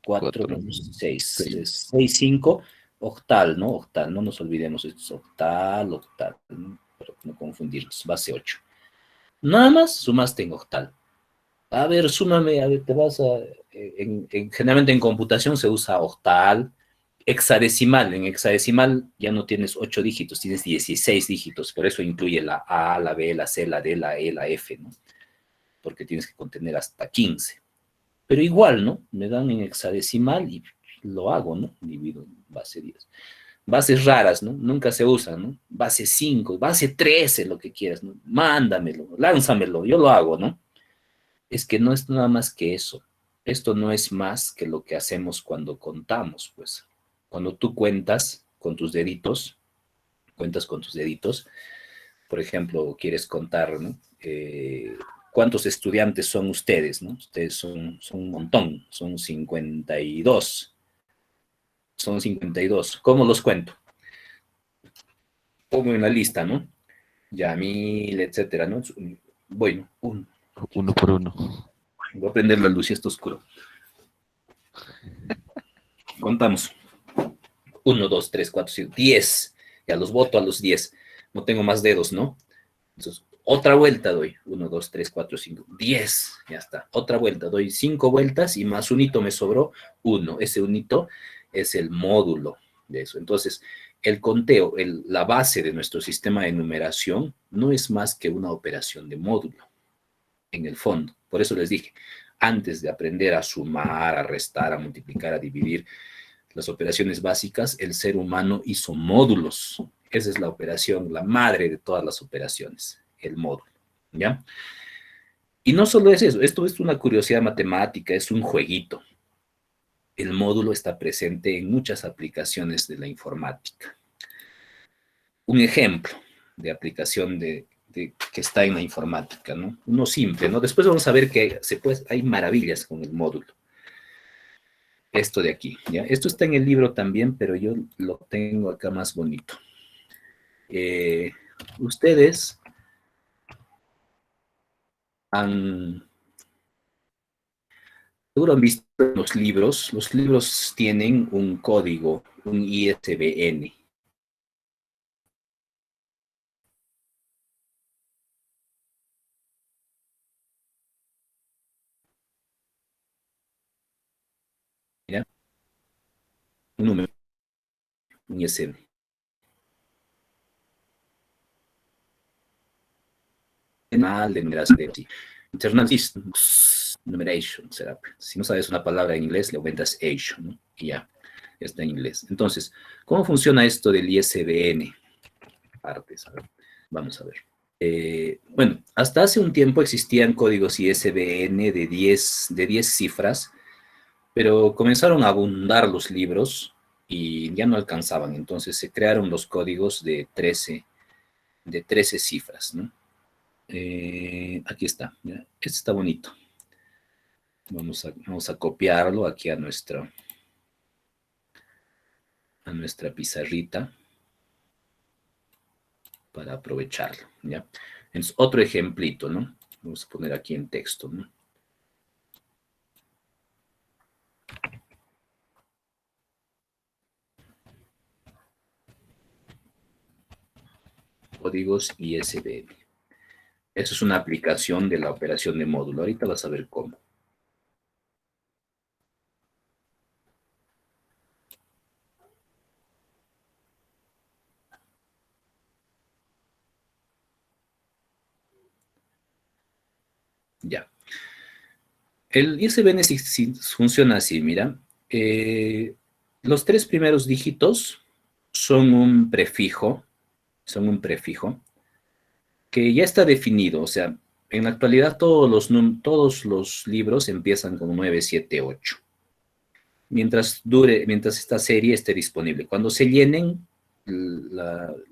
4 4. menos 6, 6. es 6, 5, octal, ¿no? Octal, no nos olvidemos, esto es octal, octal, ¿no? Para no confundirnos, base 8. Nada más sumaste en octal. A ver, súmame, a ver, te vas a... generalmente en computación se usa octal, hexadecimal. En hexadecimal ya no tienes 8 dígitos, tienes 16 dígitos. Por eso incluye la A, la B, la C, la D, la E, la F, ¿no? Porque tienes que contener hasta 15. Pero igual, ¿no? Me dan en hexadecimal y lo hago, ¿no? Divido en base 10. Bases raras, ¿no? Nunca se usan, ¿no? Base 5, base 13, lo que quieras, ¿no? Mándamelo, lánzamelo, yo lo hago, ¿no? Es que no es nada más que eso. Esto no es más que lo que hacemos cuando contamos, pues. Cuando tú cuentas con tus deditos, por ejemplo, quieres contar, ¿no? ¿Cuántos estudiantes son ustedes, no? Ustedes son un montón, son 52. Son 52. ¿Cómo los cuento? Pongo en la lista, ¿no? Yamil, etcétera, ¿no? Bueno, Uno por uno. voy a prender la luz y está oscuro. Contamos. 1, 2, 3, 4, 5, 10. Ya los voto a los 10. No tengo más dedos, ¿no? Entonces, otra vuelta doy. 1, 2, 3, 4, 5, 10. Ya está. Otra vuelta. Doy 5 vueltas y más un hito me sobró 1. Ese unito es el módulo de eso. Entonces, el conteo, la base de nuestro sistema de numeración no es más que una operación de módulo, en el fondo. Por eso les dije, antes de aprender a sumar, a restar, a multiplicar, a dividir, las operaciones básicas, el ser humano hizo módulos. Esa es la operación, la madre de todas las operaciones, el módulo, ¿ya? Y no solo es eso, esto es una curiosidad matemática, es un jueguito. El módulo está presente en muchas aplicaciones de la informática. Un ejemplo de aplicación que está en la informática, ¿no? Uno simple, ¿no? Después vamos a ver que hay maravillas con el módulo. Esto de aquí, ¿ya? Esto está en el libro también, pero yo lo tengo acá más bonito. Ustedes seguro han visto los libros tienen un código, un ISBN. ¿Ya? Un número, un ISBN. De numeración de Internal System Numeration, será. Si no sabes una palabra en inglés, le aumentas Asian, ¿no? Y ya está en inglés. Entonces, ¿cómo funciona esto del ISBN? Partes, a ver. Vamos a ver. Bueno, hasta hace un tiempo existían códigos ISBN de 10 cifras, pero comenzaron a abundar los libros y ya no alcanzaban. Entonces se crearon los códigos de 13 cifras, ¿no? Aquí está, ¿ya? Este está bonito. Vamos a copiarlo aquí a nuestra pizarrita para aprovecharlo, ¿ya? Entonces, otro ejemplito, ¿no? Vamos a poner aquí en texto, ¿no? códigos ISBN. Eso es una aplicación de la operación de módulo. Ahorita vas a ver cómo. Ya. El ISBN sí funciona así, mira. Los 3 primeros dígitos son un prefijo, que ya está definido. O sea, en la actualidad todos los libros empiezan con 978. Mientras esta serie esté disponible. Cuando se llenen,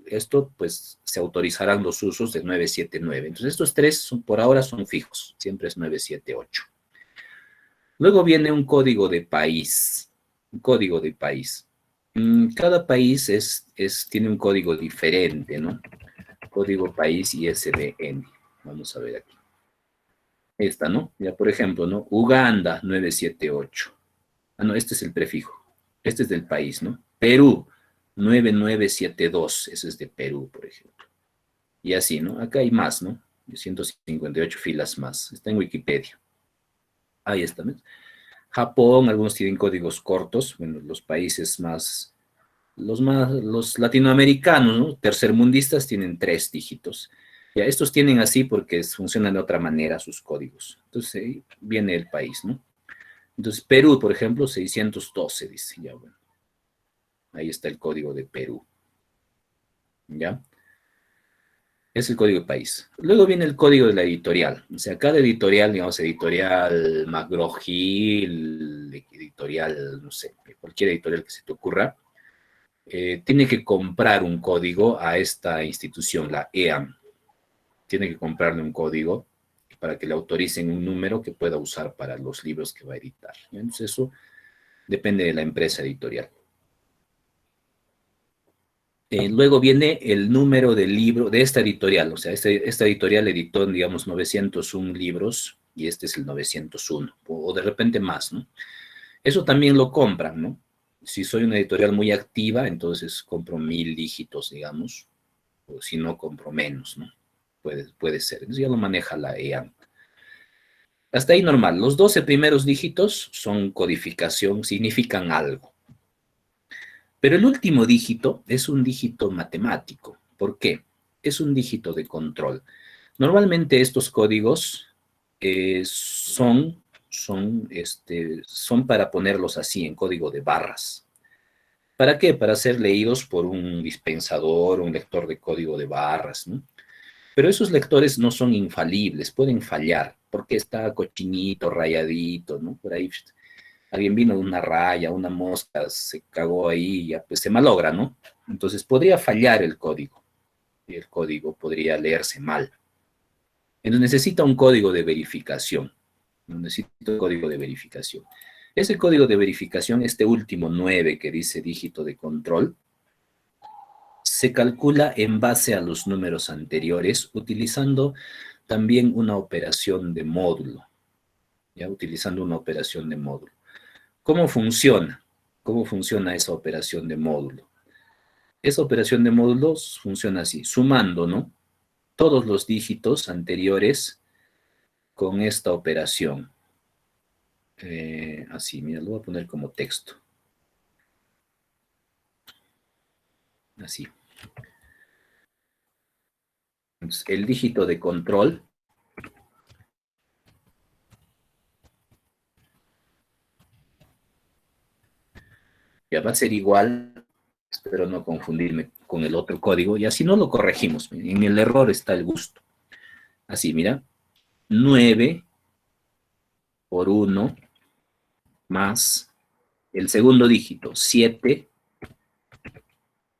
esto pues se autorizarán los usos de 979. Entonces estos 3 por ahora son fijos, siempre es 978. Luego viene un código de país, Cada país tiene un código diferente, ¿no? Código país ISBN. Vamos a ver aquí. Esta, ¿no? Ya, por ejemplo, ¿no? Uganda 978. Ah, no, este es el prefijo. Este es del país, ¿no? Perú 9972. Ese es de Perú, por ejemplo. Y así, ¿no? Acá hay más, ¿no? 158 filas más. Está en Wikipedia. Ahí está, ¿no? Japón, algunos tienen códigos cortos. Bueno, los países los latinoamericanos, ¿no? Tercermundistas tienen 3 dígitos. Ya, estos tienen así porque funcionan de otra manera sus códigos. Entonces, ahí viene el país, ¿no? Entonces, Perú, por ejemplo, 612, dice, ya, bueno. Ahí está el código de Perú. ¿Ya? Es el código de país. Luego viene el código de la editorial. O sea, cada editorial, digamos, editorial McGraw-Hill, editorial, no sé, cualquier editorial que se te ocurra, tiene que comprar un código a esta institución, la EAM. Tiene que comprarle un código para que le autoricen un número que pueda usar para los libros que va a editar. Entonces, eso depende de la empresa editorial. Luego viene el número del libro de esta editorial. O sea, esta editorial editó, digamos, 901 libros y este es el 901, o de repente más, ¿no? Eso también lo compran, ¿no? Si soy una editorial muy activa, entonces compro 1000 dígitos, digamos, o si no, compro menos, ¿no? Puede ser. Entonces ya lo maneja la EAM. Hasta ahí normal. Los 12 primeros dígitos son codificación, significan algo. Pero el último dígito es un dígito matemático. ¿Por qué? Es un dígito de control. Normalmente estos códigos son para ponerlos así en código de barras. ¿Para qué? Para ser leídos por un dispensador, un lector de código de barras, ¿no? Pero esos lectores no son infalibles, pueden fallar, porque está cochinito, rayadito, ¿no? Por ahí alguien vino de una raya, una mosca se cagó ahí y ya pues se malogra, ¿no? Entonces podría fallar el código, y el código podría leerse mal. Entonces necesita un código de verificación, necesita un código de verificación. Ese código de verificación, este último 9 que dice dígito de control, se calcula en base a los números anteriores, utilizando también una operación de módulo, ¿ya? Utilizando una operación de módulo. ¿Cómo funciona? ¿Cómo funciona esa operación de módulo? Esa operación de módulos funciona así, sumando, ¿no? Todos los dígitos anteriores con esta operación. Así, mira, lo voy a poner como texto. Así. Entonces, el dígito de control ya va a ser igual, espero no confundirme con el otro código, y así no lo corregimos. En el error está el gusto. Así, mira, 9 por 1 más el segundo dígito, 7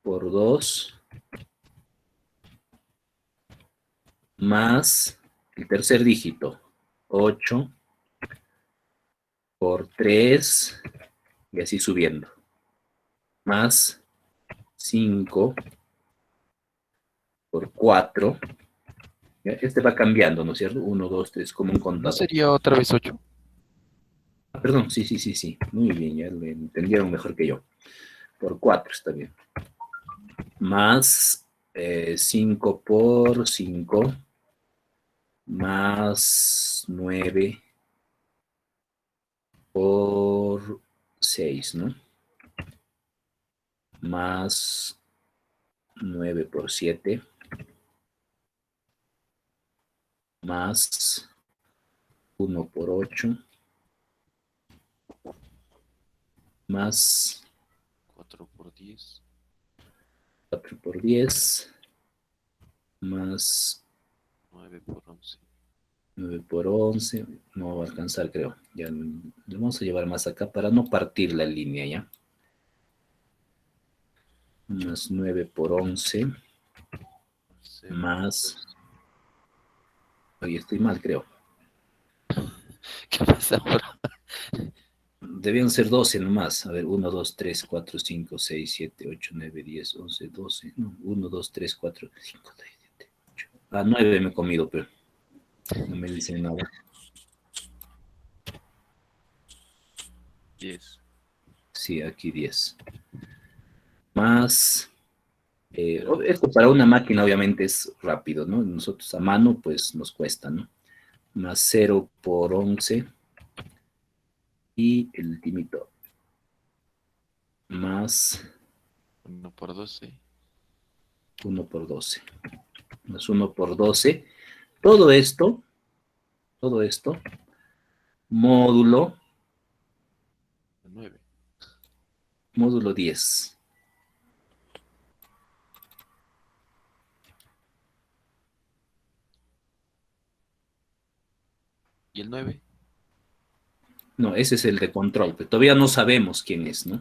por 2 más el tercer dígito, 8 por 3, y así subiendo, más 5 por 4. Este va cambiando, ¿no es cierto? 1, 2, 3, como un ¿No contador. sería otra vez 8? Ah, perdón, sí. Muy bien, ya lo entendieron mejor que yo. Por 4 está bien. Más 5 por 5 más 9 por 6, ¿no? Más 9 por 7 más 1 por 8 más 4 por 10. 4 por 10 más 9 por 11. 9 por 11, no va a alcanzar, creo. Ya le vamos a llevar más acá para no partir la línea, ¿ya? Más 9 por 11 más... Oye, estoy mal, creo. ¿Qué pasa ahora? Debían ser 12 nomás. A ver, 1, 2, 3, 4, 5, 6, 7, 8, 9, 10, 11, 12. No, 1, 2, 3, 4, 5, 6, 7, 8. Ah, 9 me he comido, pero no me dicen nada. 10. Sí, aquí 10. Más... esto para una máquina obviamente es rápido, ¿no? Nosotros a mano pues nos cuesta, ¿no? Más 0 por 11 y el ultimito más 1 por 12. 1 por 12. Más 1 por 12. Todo esto, módulo 9. módulo 10. ¿Y el 9? No, ese es el de control, pero todavía no sabemos quién es, ¿no?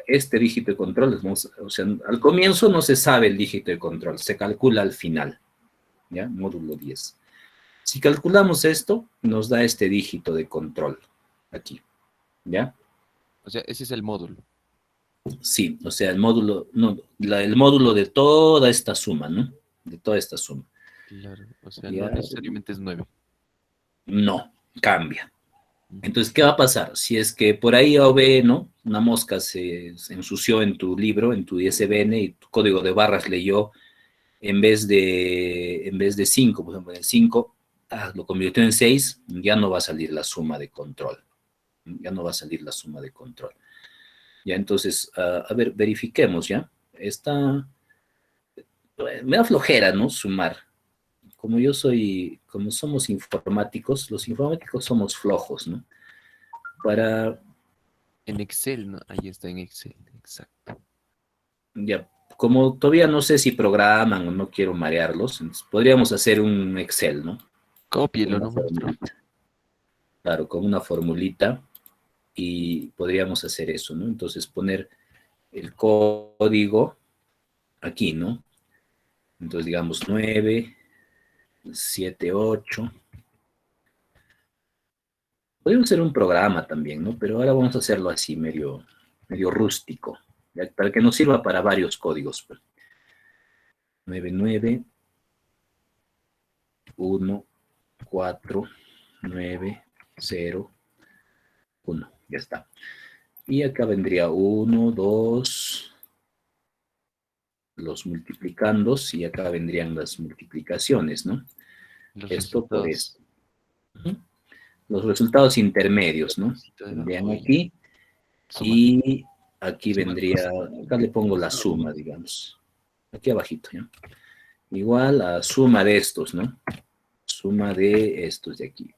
Este dígito de control, o sea, al comienzo no se sabe el dígito de control, se calcula al final, ¿ya? Módulo 10. Si calculamos esto, nos da este dígito de control aquí, ¿ya? O sea, ese es el módulo. Sí, o sea, el módulo, no, el módulo de toda esta suma, ¿no? De toda esta suma. Claro. O sea, no Ya, necesariamente es 9. no, cambia. Entonces, ¿qué va a pasar? Si es que por ahí A o B, ¿no? Una mosca se ensució en tu libro, en tu ISBN, y tu código de barras leyó en vez de 5, por ejemplo, en 5, lo convirtió en 6, ya no va a salir la suma de control. Ya no va a salir la suma de control. Ya, entonces, a ver, verifiquemos, ¿ya? Me da flojera, ¿no? Sumar. Como somos informáticos, los informáticos somos flojos, ¿no? Para, En Excel, ¿no? Ahí está en Excel. Exacto. ya, como todavía no sé si programan o no quiero marearlos, entonces podríamos hacer un Excel, ¿no? Con Cópielo una nomás, profe. formulita. Claro, con una formulita y podríamos hacer eso, ¿no? Entonces poner el código aquí, ¿no? Entonces digamos 9, 7, 8. Podríamos hacer un programa también, ¿no? Pero ahora vamos a hacerlo así, medio rústico, ¿ya? Para que nos sirva para varios códigos. 9, 9, 1, 4, 9, 0, 1. Ya está. Y acá vendría 1, 2, los multiplicandos, y acá vendrían las multiplicaciones, ¿no? Los Esto por resultados. esto. Los resultados intermedios, ¿no? Cosita Vendrían debajo y aquí, suma. y aquí Suma vendría, acá le pongo la suma, digamos. Aquí abajito, ¿ya? Igual a suma de estos, ¿no? Suma de estos de aquí.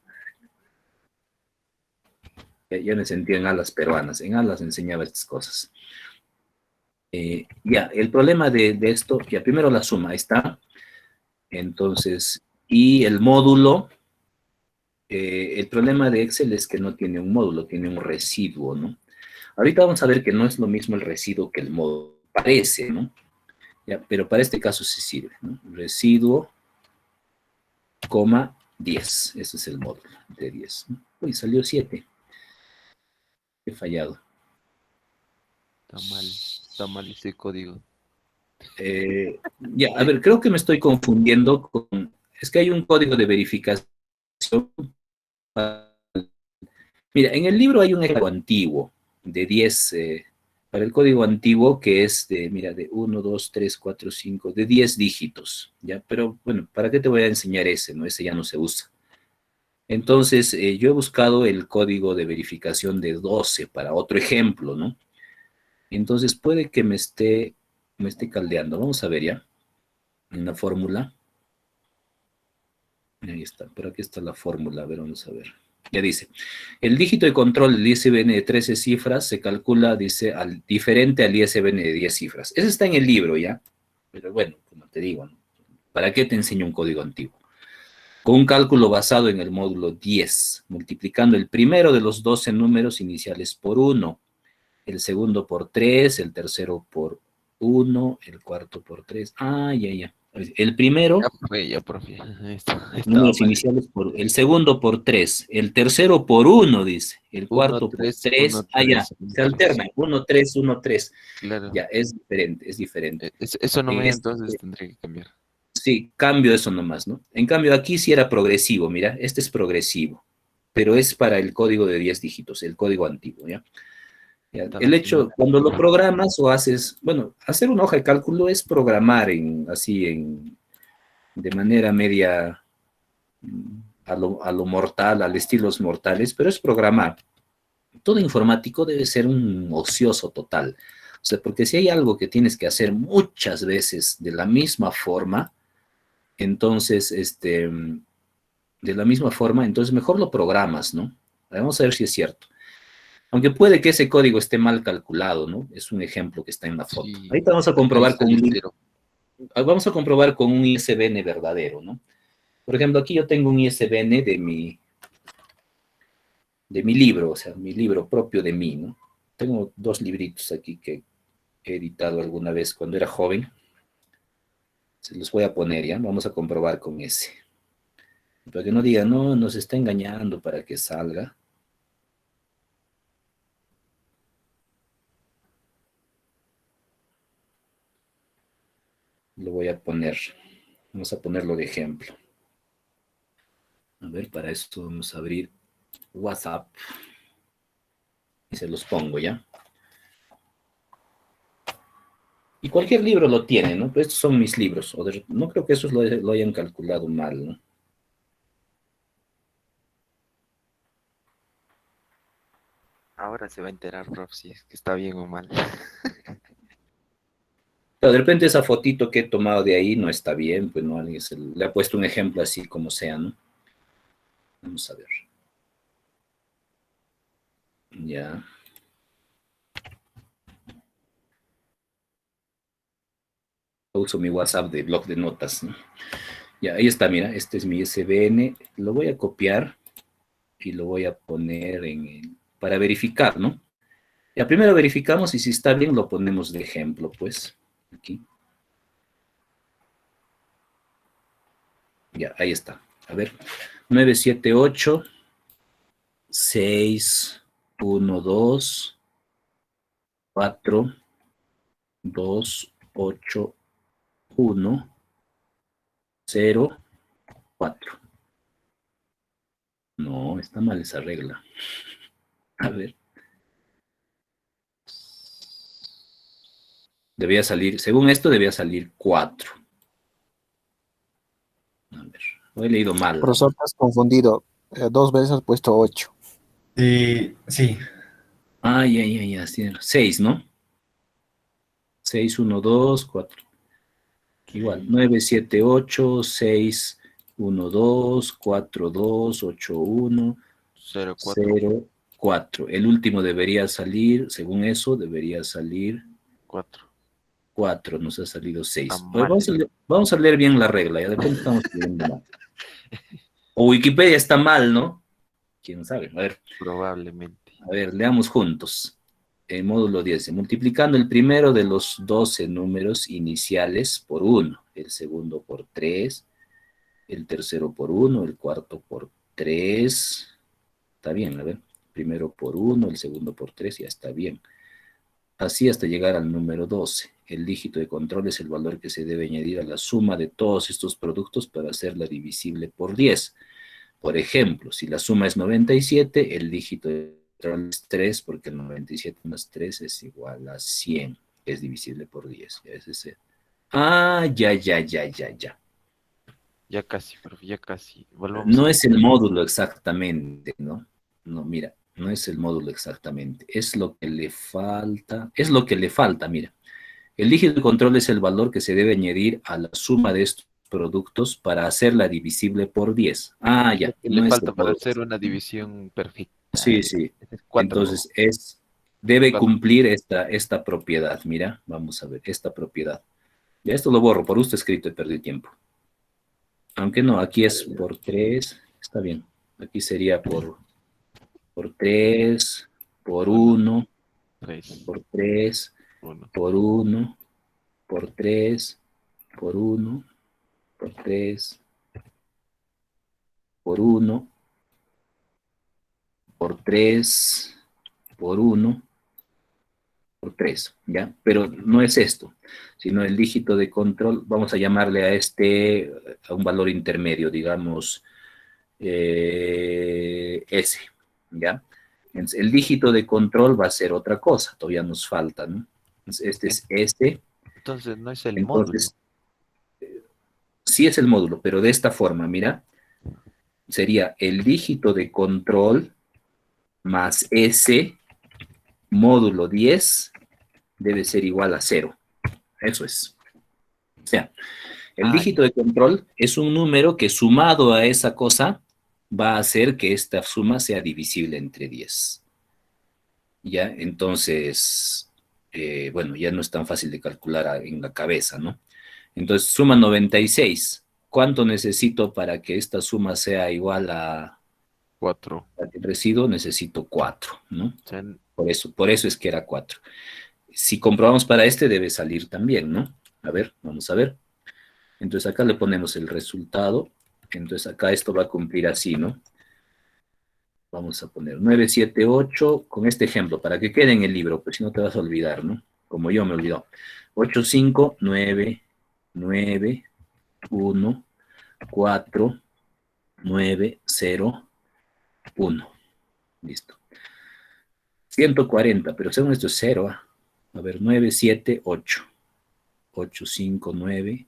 Ya me sentí en alas peruanas. En alas enseñaba estas cosas. Ya, el problema de esto, ya primero la suma, ahí está. Entonces, y el módulo, el problema de Excel es que no tiene un módulo, tiene un residuo, ¿no? Ahorita vamos a ver que no es lo mismo el residuo que el módulo. Parece, ¿no? Ya, pero para este caso sí sirve, ¿no? Residuo, coma, 10. Ese es el módulo de 10, ¿no? Uy, salió 7. He fallado. Está mal ese código. Ya, a ver, creo que me estoy confundiendo con... Es que hay un código de verificación. Mira, en el libro hay un ejemplo antiguo de 10 Para el código antiguo, que es de, mira, de 1, 2, 3, 4, 5, de 10 dígitos, ¿ya? Pero, bueno, ¿para qué te voy a enseñar ese, no? Ese ya no se usa. Entonces, yo he buscado el código de verificación de 12 para otro ejemplo, ¿no? Entonces, puede que me esté caldeando. Vamos a ver ya, en la fórmula. Ahí está, por aquí está la fórmula, a ver, vamos a ver. Ya dice, el dígito de control del ISBN de 13 cifras se calcula, dice, diferente al ISBN de 10 cifras. Eso está en el libro, ¿ya? Pero bueno, como te digo, ¿no? ¿Para qué te enseño un código antiguo? Con un cálculo basado en el módulo 10, multiplicando el primero de los 12 números iniciales por 1, el segundo por 3, el tercero por 1, el cuarto por 3. Ah, ya, ya. El primero, Ya, profe. Estaba números mal. iniciales por, el segundo por 3, el tercero por 1, dice, el 1, cuarto por 3, 1, 3, ah, ya, 3, 1, se 3. alternan, 1, 3, 1, 3. Claro. Ya, es diferente, es diferente. Eso En nomás este, entonces tendría que cambiar. sí, cambio eso nomás, ¿no? En cambio, aquí sí era progresivo, mira, este es progresivo, pero es para el código de 10 dígitos, el código antiguo, ¿ya? Ya, Estaba el haciendo hecho, una cuando lo figura. programas o haces, bueno, hacer una hoja de cálculo es programar de manera media a lo mortal, al estilos mortales, pero es programar. Todo informático debe ser un ocioso total. O sea, porque si hay algo que tienes que hacer muchas veces de la misma forma, entonces, de la misma forma, entonces mejor lo programas, ¿no? Vamos a ver si es cierto. Aunque puede que ese código esté mal calculado, ¿no? Es un ejemplo que está en la foto. Sí, Ahorita vamos a ahí comprobar sale cero. vamos a comprobar con un ISBN verdadero, ¿no? Por ejemplo, aquí yo tengo un ISBN de mi libro, o sea, mi libro propio de mí, ¿no? Tengo 2 libritos aquí que he editado alguna vez cuando era joven. Se los voy a poner, ¿ya? Vamos a comprobar con ese. Para que no digan, no, nos está engañando para que salga. Lo voy a poner. Vamos a ponerlo de ejemplo. A ver, para esto vamos a abrir WhatsApp. Y se los pongo, ¿ya? Y cualquier libro lo tiene, ¿no? Pero estos son mis libros. No creo que esos lo hayan calculado mal, ¿no? Ahora se va a enterar, prof, si es que está bien o mal. Pero de repente esa fotito que he tomado de ahí no está bien, pues no, alguien le ha puesto un ejemplo así como sea, ¿no? Vamos a ver. Ya. Uso mi WhatsApp de blog de notas, ¿no? Ya, ahí está, mira, este es mi ISBN. Lo voy a copiar y lo voy a poner para verificar, ¿no? Ya, primero verificamos y si está bien lo ponemos de ejemplo, pues, aquí. Ya, ahí está. A ver, 978 6 1 2 4 2 8 1 0 4. No, está mal esa regla. A ver, debía salir, según esto debía salir 4. A ver, lo he leído mal. Profesor, te has confundido. 2 veces has puesto 8. Sí, Ay, ay, ay, así era. 6, ¿no? 6 1 2 4. Igual, 9 7 8 6 1 2 4 2 8 1 0, 4, 0 4. El último debería salir, según eso, debería salir 4. 4. Nos ha salido Está 6. mal. Vamos a leer bien la regla, ya de repente estamos leyendo mal. O Wikipedia está mal, ¿no? ¿Quién sabe? Probablemente. A ver, leamos juntos. El módulo 10, multiplicando el primero de los 12 números iniciales por 1, el segundo por 3, el tercero por 1, el cuarto por 3. Está bien, a ver. Primero por 1, el segundo por 3, ya está bien. Así hasta llegar al número 12. El dígito de control es el valor que se debe añadir a la suma de todos estos productos para hacerla divisible por 10. Por ejemplo, si la suma es 97, el dígito de control es 3, porque el 97 más 3 es igual a 100, que es divisible por 10. Ya es ese. Ah, ya. Ya casi, profe, ya casi. Volvamos No a... es el módulo exactamente, ¿no? No, mira, no es el módulo exactamente. Es lo que le falta. Es lo que le falta, mira. El dígito de control es el valor que se debe añadir a la suma de estos productos para hacerla divisible por 10. Ah, Lo ya, que le no es el falta para módulo hacer una exactamente. división perfecta. Sí, sí. Ese es 4. Entonces debe 4. cumplir esta propiedad. Mira, vamos a ver, esta propiedad. Ya esto lo borro, por usted escrito y perdí tiempo. Aunque no, aquí es por 3, está bien. Aquí sería por 3, por 1, 3, por 3, 1. por 1, por 3, por 1, por 3, por 1, por 3, por 1, por 3, ¿ya? Pero no es esto, sino el dígito de control, vamos a llamarle a un valor intermedio, digamos, S, ¿ya? Entonces, el dígito de control va a ser otra cosa, todavía nos falta, ¿no? Entonces, este es S, Entonces no es el módulo. entonces, sí es el módulo, pero de esta forma, mira, sería el dígito de control más S módulo 10 debe ser igual a 0. Eso es. O sea, el Ah, dígito de control es un número que sumado a esa cosa va a hacer que esta suma sea divisible entre 10. ¿Ya? Entonces, bueno, ya no es tan fácil de calcular en la cabeza, ¿no? Entonces, suma 96. ¿Cuánto necesito para que esta suma sea igual a 4. el residuo? Necesito 4, ¿no? O sea, Por eso es que era 4. Si comprobamos para este, debe salir también, ¿no? A ver, vamos a ver. Entonces acá le ponemos el resultado. Entonces acá esto va a cumplir así, ¿no? Vamos a poner 978 con este ejemplo, para que quede en el libro, pues si no te vas a olvidar, ¿no? Como yo me olvidó. 859914901. Listo. 140, pero según esto es 0. A ver, 978. 859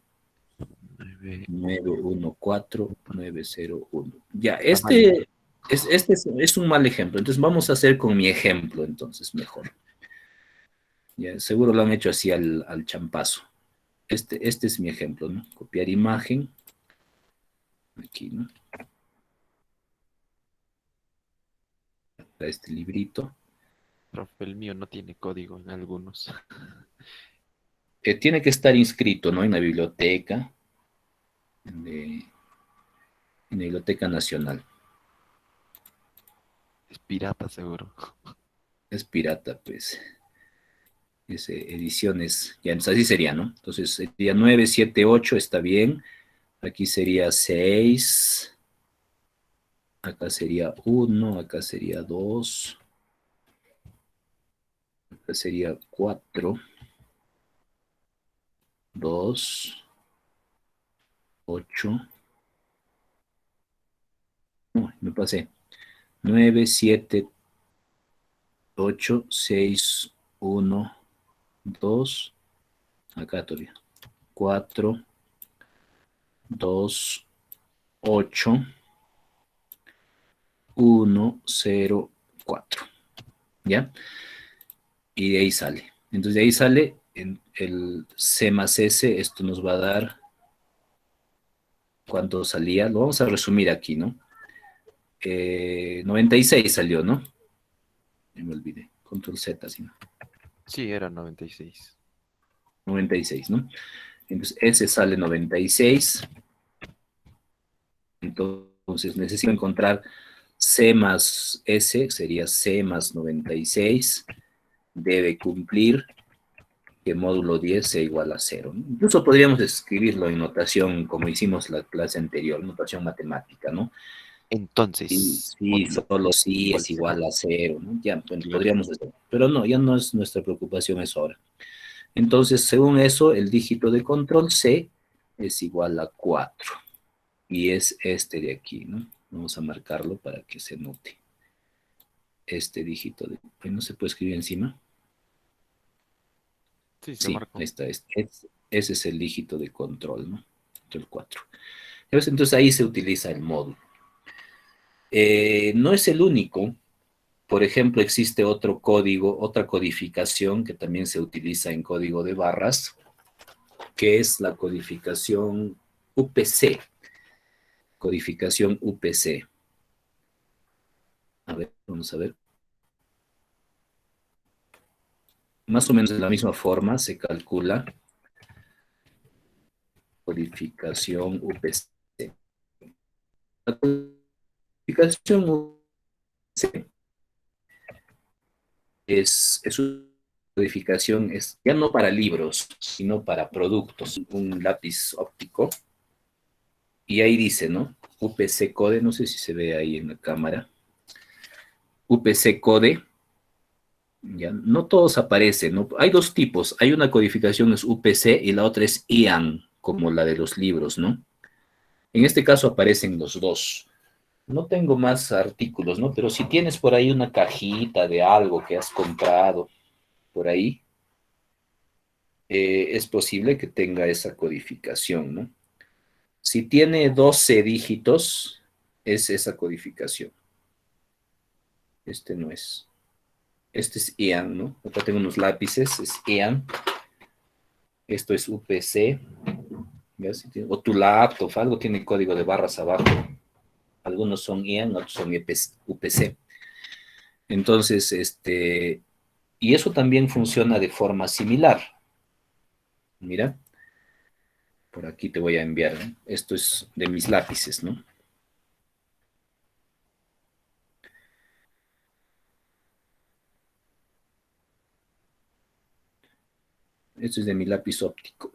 9. 914 901. Ya, Está mal. es un mal ejemplo. Entonces vamos a hacer con mi ejemplo, entonces mejor. Ya, seguro lo han hecho así al champazo. Este es mi ejemplo, ¿no? Copiar imagen. Aquí, ¿no? Para este librito. Profe, el mío no tiene código en algunos. Tiene que estar inscrito, ¿no? En la biblioteca. En la Biblioteca Nacional. Es pirata, seguro. Es pirata, pues. Es ediciones. Ya, entonces así sería, ¿no? Entonces sería 978, está bien. Aquí sería 6. Acá sería 1. Acá sería 2. Acá sería 4. 2. 8. No, me pasé. 9, 7, 8, 6, 1, 2. Acá todavía. 4, 2, 8, 1, 0, 4. ¿Ya? Y de ahí sale. Entonces de ahí sale en el C más S, esto nos va a dar, ¿cuánto salía? Lo vamos a resumir aquí, ¿no? 96 salió, ¿no? Me olvidé, control Z, ¿sí? Sí, era 96. 96, ¿no? Entonces S sale 96. Entonces necesito encontrar C más S, sería C más 96. Debe cumplir que módulo 10 sea igual a 0. Incluso podríamos escribirlo en notación, como hicimos la clase anterior, notación matemática, ¿no? Entonces, Sí, módulo solo sí igual es cero. igual a 0, ¿no? Ya, bueno, Claro. podríamos decir, pero no, ya no es nuestra preocupación eso ahora. Entonces, según eso, el dígito de control C es igual a 4, y es este de aquí, ¿no? Vamos a marcarlo para que se note. este dígito no se puede escribir encima. Sí, se Sí, marcó. ahí está. Ese es el dígito de control, ¿no? El 4. Entonces ahí se utiliza el módulo. No es el único. Por ejemplo, existe otro código, otra codificación que también se utiliza en código de barras, que es la codificación UPC. Codificación UPC. A ver, vamos a ver. Más o menos de la misma forma se calcula codificación UPC. La codificación UPC es una codificación, es ya no para libros, sino para productos. Un lápiz óptico. Y ahí dice, ¿no? UPC code, no sé si se ve ahí en la cámara. UPC code, ya no todos aparecen, ¿no? Hay dos tipos. Hay una codificación es UPC y la otra es IAN, como la de los libros, ¿no? En este caso aparecen los dos. No tengo más artículos, ¿no? Pero si tienes por ahí una cajita de algo que has comprado por ahí, es posible que tenga esa codificación, ¿no? Si tiene 12 dígitos, es esa codificación. Este no es. Este es IAN, ¿no? Acá tengo unos lápices, es IAN. Esto es UPC. ¿Ya? Si tiene, o tu laptop, algo tiene código de barras abajo. Algunos son IAN, otros son UPC. Entonces, y eso también funciona de forma similar. Mira, por aquí te voy a enviar, ¿no? Esto es de mis lápices, ¿no? Esto es de mi lápiz óptico.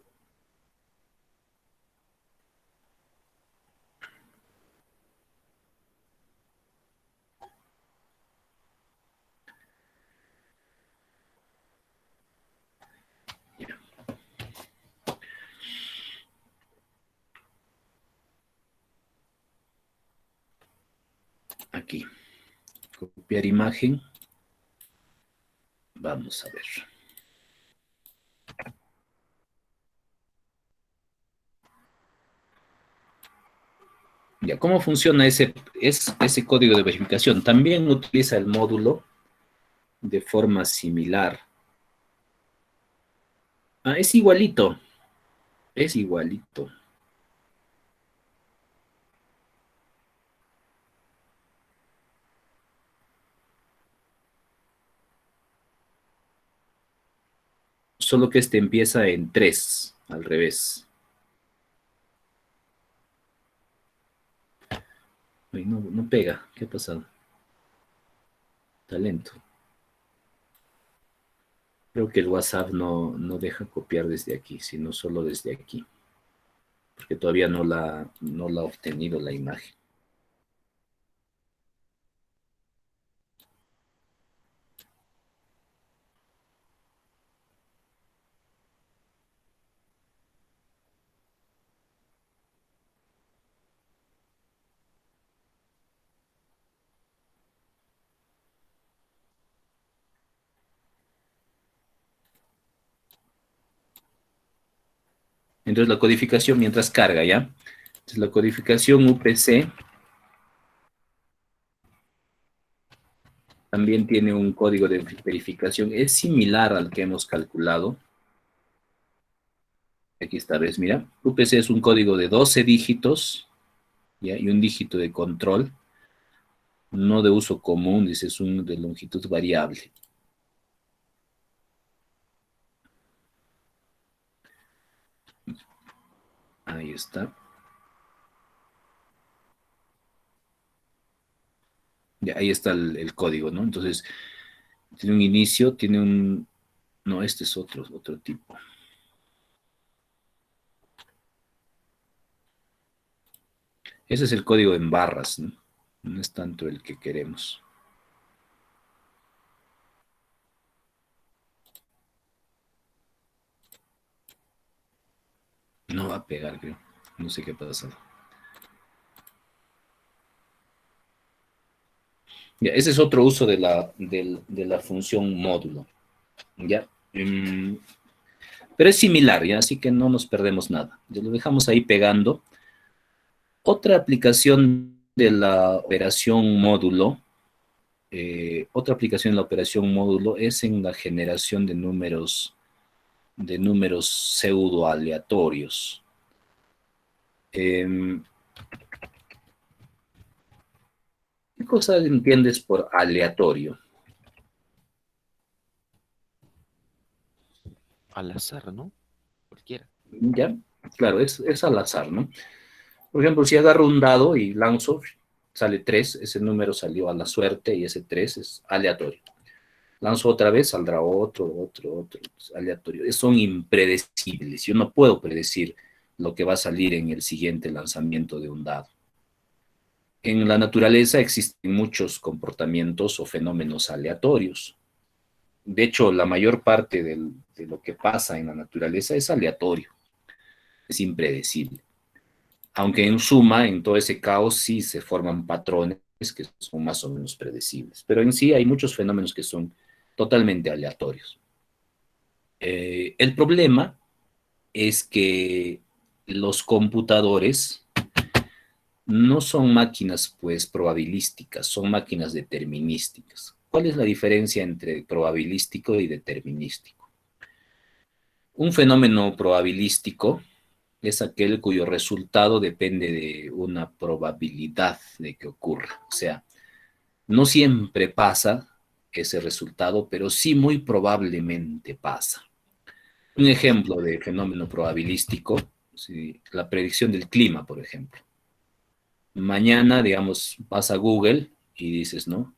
Aquí. Copiar imagen. Vamos a ver. Ya, ¿cómo funciona ese código de verificación? También utiliza el módulo de forma similar. Ah, es igualito. Es igualito. Solo que este empieza en 3, al revés. Ay, no, no pega. ¿Qué ha pasado? Talento. Creo que el WhatsApp no deja copiar desde aquí, sino solo desde aquí. Porque todavía no la ha obtenido la imagen. Entonces la codificación mientras carga, ¿ya? Entonces la codificación UPC también tiene un código de verificación. Es similar al que hemos calculado. Aquí está, ¿ves? Mira, UPC es un código de 12 dígitos, ¿ya? Y un dígito de control, no de uso común, dice, es un de longitud variable. Ahí está. Ya, ahí está el código, ¿no? Entonces, tiene un inicio, tiene un... No, este es otro tipo. Ese es el código en barras, ¿no? No es tanto el que queremos. No va a pegar, creo. No sé qué pasa. Ya, ese es otro uso de la función módulo. ¿Ya? Pero es similar, ¿ya? Así que no nos perdemos nada. Ya lo dejamos ahí pegando. Otra aplicación de la operación módulo, otra aplicación de la operación módulo es en la generación de números pseudo aleatorios. ¿Qué cosa entiendes por aleatorio? Al azar, ¿no? Cualquiera. ¿Ya? Claro, es al azar, ¿no? Por ejemplo, si agarro un dado y lanzo, sale 3, ese número salió a la suerte y ese 3 es aleatorio. Lanzo otra vez, saldrá otro, aleatorio. Son impredecibles. Yo no puedo predecir lo que va a salir en el siguiente lanzamiento de un dado. En la naturaleza existen muchos comportamientos o fenómenos aleatorios. De hecho, la mayor parte de lo que pasa en la naturaleza es aleatorio, es impredecible. Aunque en suma, en todo ese caos sí se forman patrones que son más o menos predecibles. Pero en sí hay muchos fenómenos que son totalmente aleatorios. El problema es que los computadores no son máquinas pues probabilísticas, son máquinas determinísticas. ¿Cuál es la diferencia entre probabilístico y determinístico? Un fenómeno probabilístico es aquel cuyo resultado depende de una probabilidad de que ocurra. O sea, no siempre pasa ese resultado, pero sí muy probablemente pasa. Un ejemplo de fenómeno probabilístico, ¿sí? La predicción del clima, por ejemplo. Mañana, digamos, vas a Google y dices, ¿no?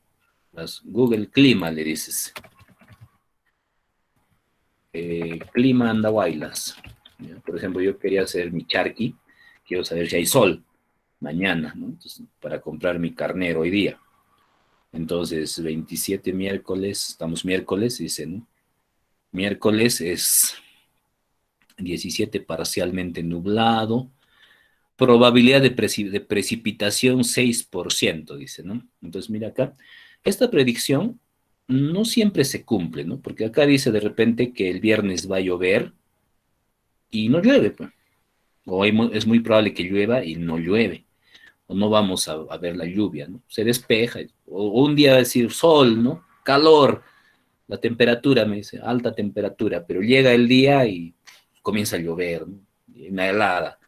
Google Clima, le dices. Clima Andahuaylas. Por ejemplo, yo quería hacer mi charqui, quiero saber si hay sol mañana, ¿no? Entonces, para comprar mi carnero hoy día. Entonces, 27 miércoles, estamos miércoles, dicen, ¿no? Miércoles es 17 parcialmente nublado, probabilidad de precipitación 6%, dice, ¿no? Entonces, mira acá, esta predicción no siempre se cumple, ¿no? Porque acá dice de repente que el viernes va a llover y no llueve, pues. O es muy probable que llueva y no llueve. O no vamos a ver la lluvia, ¿no? Se despeja. O un día va a decir sol, ¿no? Calor. La temperatura, me dice, alta temperatura. Pero llega el día y comienza a llover, ¿no? Una helada.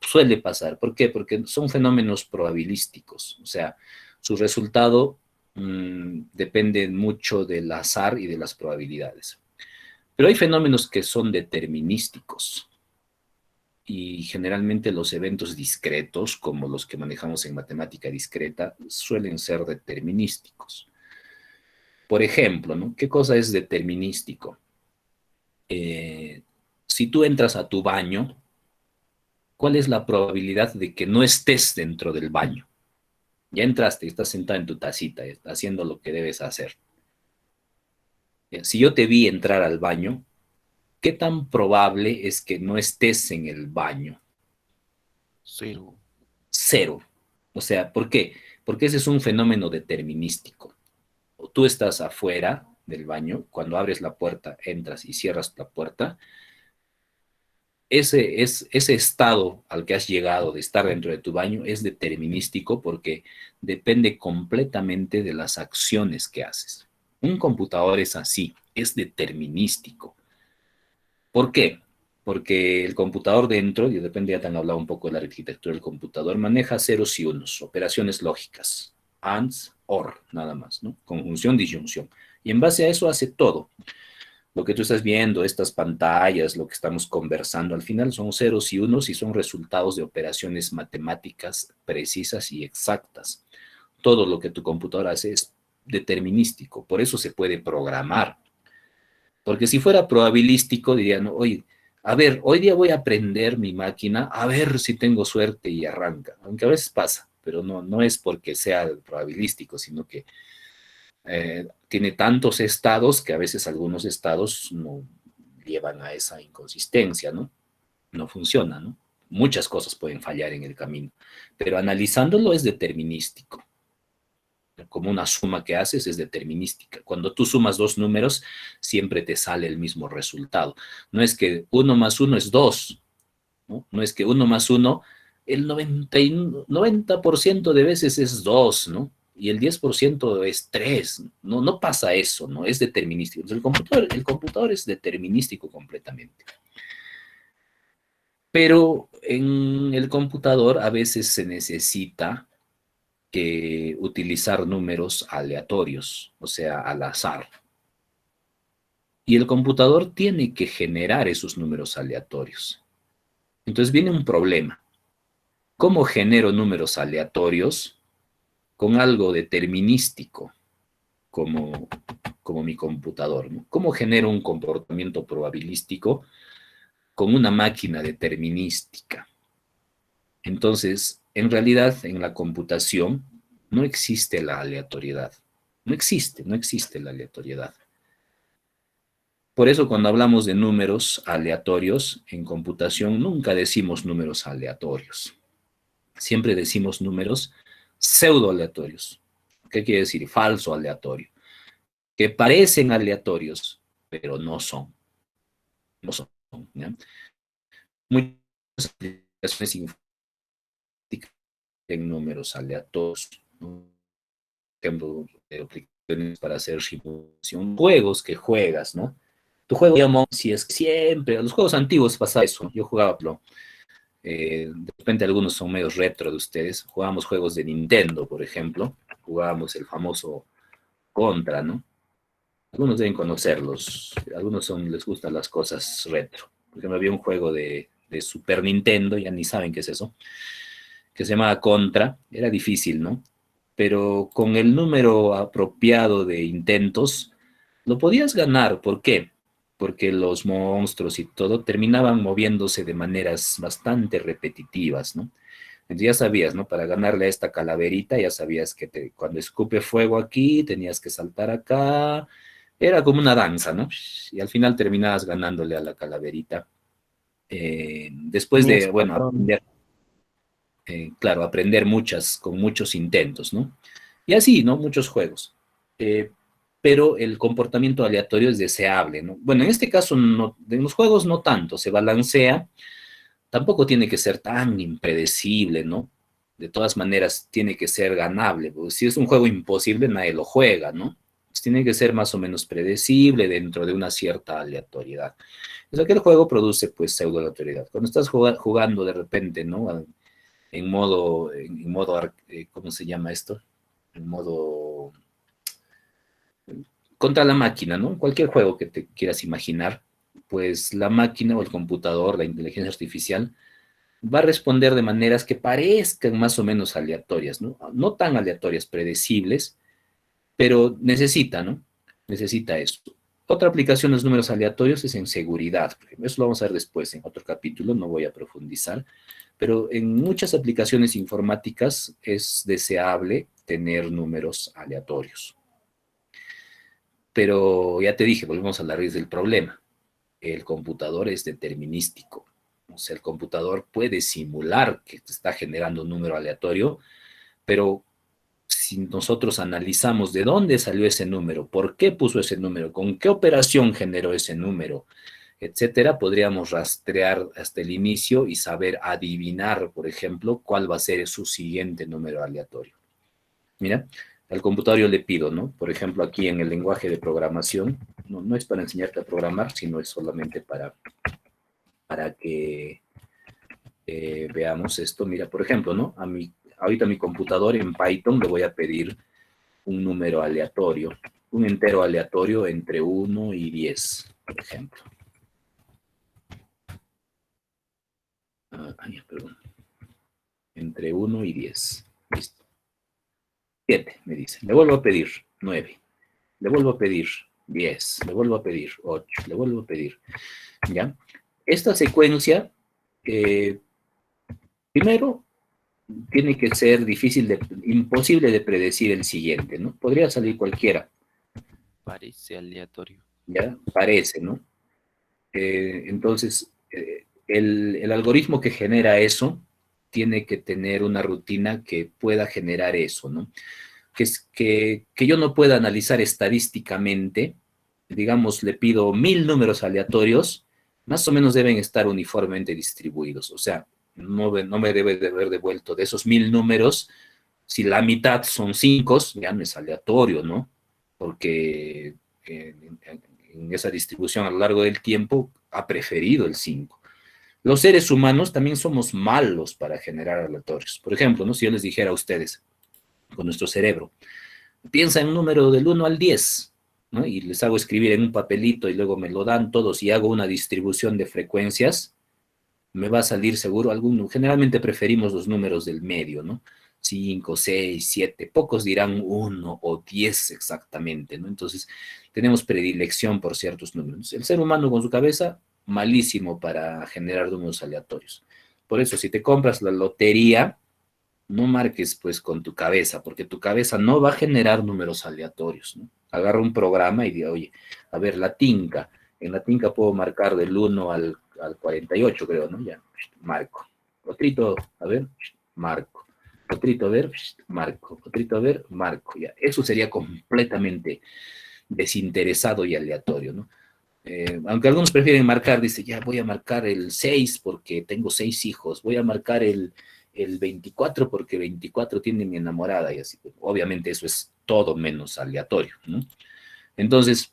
Suele pasar. ¿Por qué? Porque son fenómenos probabilísticos. O sea, su resultado depende mucho del azar y de las probabilidades. Pero hay fenómenos que son determinísticos y generalmente los eventos discretos, como los que manejamos en matemática discreta, suelen ser determinísticos. Por ejemplo, ¿no? ¿Qué cosa es determinístico? Si tú entras a tu baño, ¿cuál es la probabilidad de que no estés dentro del baño? Ya entraste, estás sentado en tu tacita, haciendo lo que debes hacer. Si yo te vi entrar al baño, ¿qué tan probable es que no estés en el baño? Cero. Cero. O sea, ¿por qué? Porque ese es un fenómeno determinístico. Tú estás afuera del baño, cuando abres la puerta, entras y cierras la puerta, ese estado al que has llegado de estar dentro de tu baño es determinístico porque depende completamente de las acciones que haces. Un computador es así, es determinístico. ¿Por qué? Porque el computador dentro, y depende, ya te han hablado un poco de la arquitectura del computador, maneja ceros y unos, operaciones lógicas, ands, or, nada más, ¿no? Conjunción, disyunción. Y en base a eso hace todo. Lo que tú estás viendo, estas pantallas, lo que estamos conversando, al final son ceros y unos y son resultados de operaciones matemáticas precisas y exactas. Todo lo que tu computador hace es determinístico, por eso se puede programar. Porque si fuera probabilístico, dirían, oye, a ver, hoy día voy a aprender mi máquina, a ver si tengo suerte y arranca. Aunque a veces pasa, pero no es porque sea probabilístico, sino que tiene tantos estados que a veces algunos estados no llevan a esa inconsistencia, ¿no? No funciona, ¿no? Muchas cosas pueden fallar en el camino, pero analizándolo es determinístico. como una suma que haces, es determinística. Cuando tú sumas dos números, siempre te sale el mismo resultado. No es que 1 más 1 es 2, ¿no? No es que 1 más 1, el 90% de veces es 2, ¿no? Y el 10% es 3. No, no pasa eso, ¿no? Es determinístico. Entonces, el computador es determinístico completamente. Pero en el computador a veces se necesita que utilizar números aleatorios, o sea, al azar. Y el computador tiene que generar esos números aleatorios. Entonces viene un problema. ¿Cómo genero números aleatorios con algo determinístico como mi computador, ¿no? ¿Cómo genero un comportamiento probabilístico con una máquina determinística? Entonces, en realidad, en la computación no existe la aleatoriedad. No existe la aleatoriedad. Por eso cuando hablamos de números aleatorios en computación, nunca decimos números aleatorios. Siempre decimos números pseudo aleatorios. ¿Qué quiere decir? Falso aleatorio. Que parecen aleatorios, pero no son. No son. ¿Ya? Muchas aplicaciones informáticas en números aleatorios, ¿no? Por ejemplo, aplicaciones para hacer simulación, juegos que juegas, ¿no? Tu juego, digamos, si es siempre, los juegos antiguos pasa eso, yo jugaba, de repente algunos son medio retro de ustedes, jugábamos juegos de Nintendo, por ejemplo, jugábamos el famoso Contra, ¿no? Algunos deben conocerlos, algunos les gustan las cosas retro. Por ejemplo, había un juego de Super Nintendo, ya ni saben qué es eso, que se llamaba Contra, era difícil, ¿no? Pero con el número apropiado de intentos, lo podías ganar. ¿Por qué? Porque los monstruos y todo terminaban moviéndose de maneras bastante repetitivas, ¿no? Entonces ya sabías, ¿no? Para ganarle a esta calaverita, ya sabías que cuando escupe fuego aquí, tenías que saltar acá. Era como una danza, ¿no? Y al final terminabas ganándole a la calaverita. Después de, Tenías bueno, patrón. aprender, claro, aprender con muchos intentos, ¿no? Y así, ¿no? Muchos juegos. Pero el comportamiento aleatorio es deseable, ¿no? Bueno, en este caso, no, en los juegos no tanto, se balancea, tampoco tiene que ser tan impredecible, ¿no? De todas maneras, tiene que ser ganable, porque si es un juego imposible, nadie lo juega, ¿no? Pues tiene que ser más o menos predecible dentro de una cierta aleatoriedad. O sea que el juego produce, pues, pseudo aleatoriedad. Cuando estás jugando de repente, ¿no? En modo, ¿cómo se llama esto? En modo contra la máquina, ¿no? Cualquier juego que te quieras imaginar, pues la máquina o el computador, la inteligencia artificial, va a responder de maneras que parezcan más o menos aleatorias, ¿no? No tan aleatorias, predecibles, pero necesita, ¿no? Necesita eso. Otra aplicación de los números aleatorios es en seguridad. Eso lo vamos a ver después en otro capítulo, no voy a profundizar, pero en muchas aplicaciones informáticas es deseable tener números aleatorios. Pero ya te dije, volvemos a la raíz del problema. El computador es determinístico. O sea, el computador puede simular que te está generando un número aleatorio, pero si nosotros analizamos de dónde salió ese número, por qué puso ese número, con qué operación generó ese número, etcétera, podríamos rastrear hasta el inicio y saber adivinar, por ejemplo, cuál va a ser su siguiente número aleatorio. Mira, al computador yo le pido, ¿no? Por ejemplo, aquí en el lenguaje de programación, no es para enseñarte a programar, sino es solamente para que veamos esto. Mira, por ejemplo, ¿no? Ahorita a mi computador en Python le voy a pedir un número aleatorio, un entero aleatorio entre 1 y 10, por ejemplo. Perdón. Entre 1 y 10. Listo. 7, me dice. Le vuelvo a pedir 9. Le vuelvo a pedir 10. Le vuelvo a pedir 8. Le vuelvo a pedir. ¿Ya? Esta secuencia, primero, tiene que ser imposible de predecir el siguiente, ¿no? Podría salir cualquiera. Parece aleatorio. ¿Ya? Parece, ¿no? Entonces, el algoritmo que genera eso tiene que tener una rutina que pueda generar eso, ¿no? que yo no pueda analizar estadísticamente. Digamos, le pido 1000 números aleatorios, más o menos deben estar uniformemente distribuidos. O sea, no me debe de haber devuelto de esos 1000 números, si la mitad son 5, ya no es aleatorio, ¿no? Porque en esa distribución a lo largo del tiempo ha preferido el 5. Los seres humanos también somos malos para generar aleatorios. Por ejemplo, ¿no? Si yo les dijera a ustedes, con nuestro cerebro, piensa en un número del 1 al 10, ¿no? Y les hago escribir en un papelito y luego me lo dan todos y hago una distribución de frecuencias, me va a salir seguro alguno. Generalmente preferimos los números del medio, ¿no? 5, 6, 7, pocos dirán 1 o 10 exactamente, ¿no? Entonces, tenemos predilección por ciertos números. El ser humano con su cabeza, malísimo para generar números aleatorios. Por eso, si te compras la lotería, no marques pues con tu cabeza, porque tu cabeza no va a generar números aleatorios, ¿no? Agarra un programa y diga, oye, a ver, la tinca, en la tinca puedo marcar del 1 al 48, creo, ¿no? Ya, marco. Otrito, a ver, marco. Otrito, a ver, marco. Otrito, a ver, marco. Ya, eso sería completamente desinteresado y aleatorio, ¿no? Aunque algunos prefieren marcar, dice, ya voy a marcar el 6 porque tengo 6 hijos, voy a marcar el 24 porque 24 tiene mi enamorada y así. Obviamente eso es todo menos aleatorio, ¿no? Entonces,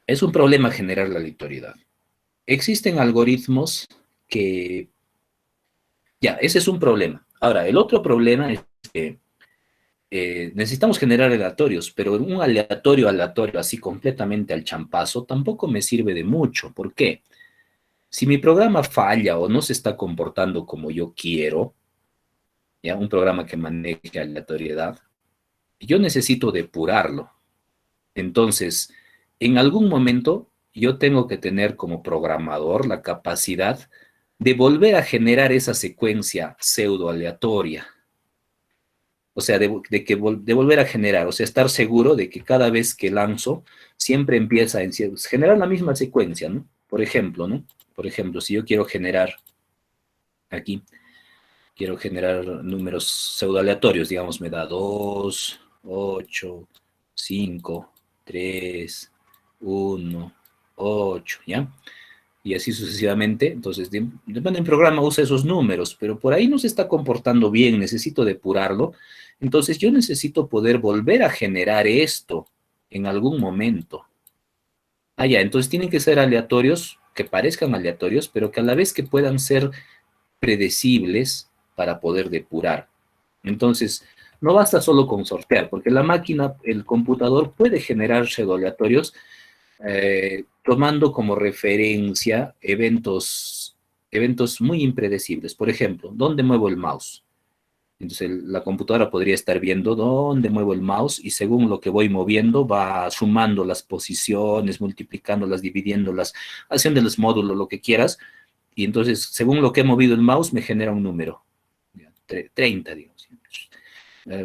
es un problema generar la aleatoriedad. Existen algoritmos que... Ya, ese es un problema. Ahora, el otro problema es que necesitamos generar aleatorios, pero un aleatorio, así completamente al champazo, tampoco me sirve de mucho. ¿Por qué? Si mi programa falla o no se está comportando como yo quiero, ya, un programa que maneje aleatoriedad, yo necesito depurarlo. Entonces, en algún momento, yo tengo que tener como programador la capacidad de volver a generar esa secuencia pseudo aleatoria. O sea, de volver a generar, o sea, estar seguro de que cada vez que lanzo, siempre empieza a generar la misma secuencia, ¿no? Por ejemplo, ¿no? Por ejemplo, si yo quiero generar aquí, quiero generar números pseudoaleatorios, digamos, me da 2, 8, 5, 3, 1, 8, ¿ya? Y así sucesivamente. Entonces, depende del programa, usa esos números, pero por ahí no se está comportando bien, necesito depurarlo. Entonces, yo necesito poder volver a generar esto en algún momento. Ah, ya, entonces tienen que ser aleatorios, que parezcan aleatorios, pero que a la vez que puedan ser predecibles para poder depurar. Entonces, no basta solo con sortear, porque la máquina, el computador puede generar pseudoaleatorios tomando como referencia eventos muy impredecibles. Por ejemplo, ¿dónde muevo el mouse? Entonces la computadora podría estar viendo dónde muevo el mouse y según lo que voy moviendo va sumando las posiciones, multiplicándolas, dividiéndolas, haciéndoles módulo, lo que quieras. Y entonces, según lo que he movido el mouse, me genera un número. 30, digamos.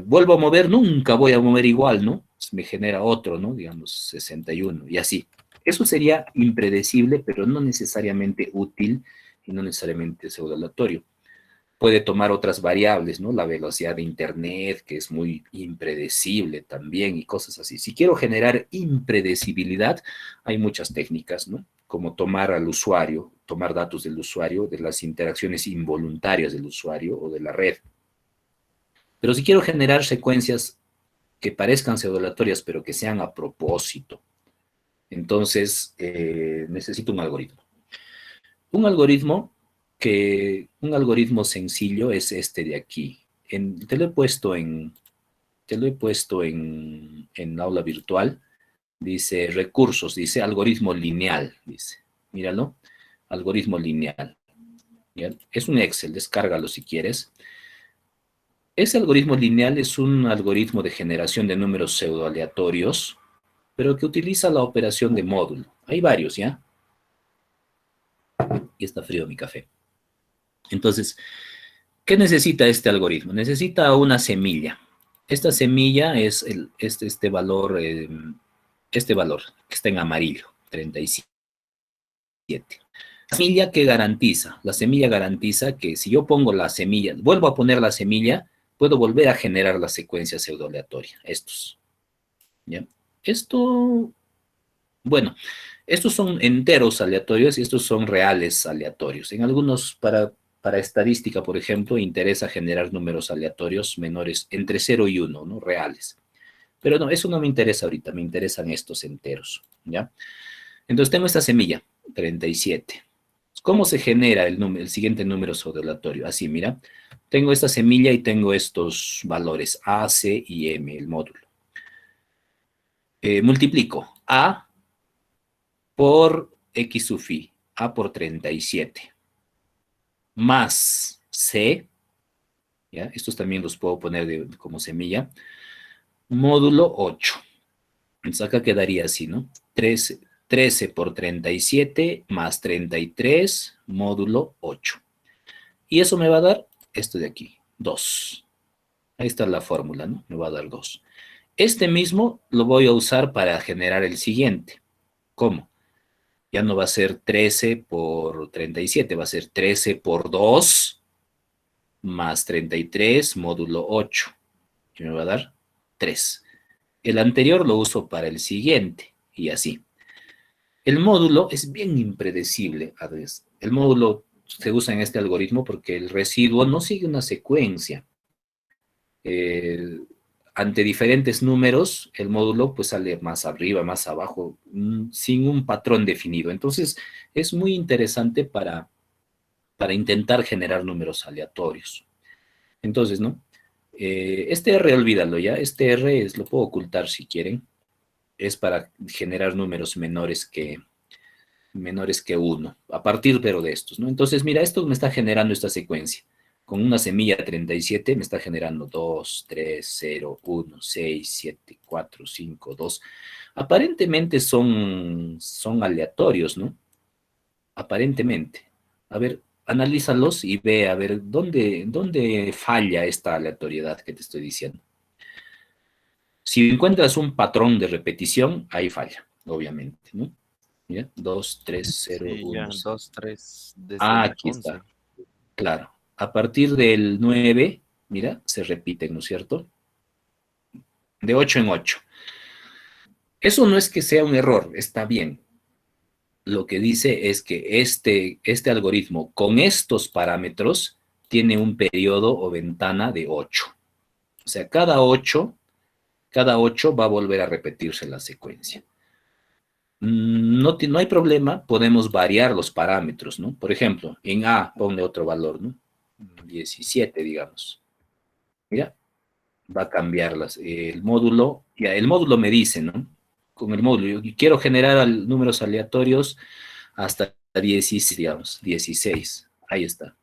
Vuelvo a mover, nunca voy a mover igual, ¿no? Me genera otro, ¿no? Digamos, 61, y así. Eso sería impredecible, pero no necesariamente útil y no necesariamente pseudoaleatorio. Puede tomar otras variables, ¿no? La velocidad de internet, que es muy impredecible también, y cosas así. Si quiero generar impredecibilidad, hay muchas técnicas, ¿no? Como tomar al usuario, tomar datos del usuario, de las interacciones involuntarias del usuario o de la red. Pero si quiero generar secuencias que parezcan pseudoaleatorias, pero que sean a propósito, entonces necesito un algoritmo. Un algoritmo sencillo es este de aquí. Te lo he puesto en aula virtual. Dice recursos, dice algoritmo lineal, dice. Míralo, algoritmo lineal. ¿Ya? Es un Excel, descárgalo si quieres. Ese algoritmo lineal es un algoritmo de generación de números pseudoaleatorios, pero que utiliza la operación de módulo. Hay varios, ¿ya? Y está frío mi café. Entonces, ¿qué necesita este algoritmo? Necesita una semilla. Esta semilla es este valor que está en amarillo, 37. La semilla que garantiza, la semilla garantiza que si yo pongo la semilla, vuelvo a poner la semilla, puedo volver a generar la secuencia pseudoaleatoria, estos. ¿Ya? Esto, bueno, estos son enteros aleatorios y estos son reales aleatorios. En algunos, para estadística, por ejemplo, interesa generar números aleatorios menores entre 0 y 1, ¿no? Reales. Pero no, eso no me interesa ahorita, me interesan estos enteros, ¿ya? Entonces tengo esta semilla, 37. ¿Cómo se genera el siguiente número pseudoaleatorio? Así, mira, tengo esta semilla y tengo estos valores A, C y M, el módulo. Multiplico A por X sub i, A por 37, más C, ¿ya? Estos también los puedo poner como semilla, módulo 8. Entonces acá quedaría así, ¿no? 13 por 37 más 33 módulo 8. Y eso me va a dar esto de aquí, 2. Ahí está la fórmula, ¿no? Me va a dar 2. Este mismo lo voy a usar para generar el siguiente. ¿Cómo? Ya no va a ser 13 por 37, va a ser 13 por 2 más 33 módulo 8. Que me va a dar 3. El anterior lo uso para el siguiente y así. El módulo es bien impredecible a veces. El módulo se usa en este algoritmo porque el residuo no sigue una secuencia. Ante diferentes números, el módulo pues sale más arriba, más abajo, sin un patrón definido. Entonces, es muy interesante para intentar generar números aleatorios. Entonces, ¿no? Este R, olvídalo ya. Este R lo puedo ocultar si quieren. Es para generar números menores que 1, a partir pero de estos, ¿no? Entonces, mira, esto me está generando esta secuencia. Con una semilla 37 me está generando 2, 3, 0, 1, 6, 7, 4, 5, 2. Aparentemente son aleatorios, ¿no? Aparentemente. A ver, analízalos y ve a ver dónde falla esta aleatoriedad que te estoy diciendo. Si encuentras un patrón de repetición, ahí falla, obviamente, ¿no? Mira, 2, 3, 0, Sí, 1. ya, 2, 3, desde Ah, el aquí 11. está. Claro. A partir del 9, mira, se repiten, ¿no es cierto? De 8 en 8. Eso no es que sea un error, está bien. Lo que dice es que este algoritmo con estos parámetros tiene un periodo o ventana de 8. O sea, cada 8 va a volver a repetirse la secuencia. No hay problema, podemos variar los parámetros, ¿no? Por ejemplo, en A ponle otro valor, ¿no? 17, digamos. Mira, va a cambiar el módulo. Ya, el módulo me dice, ¿no? Con el módulo, yo quiero generar números aleatorios hasta 16, digamos, 16. Ahí está.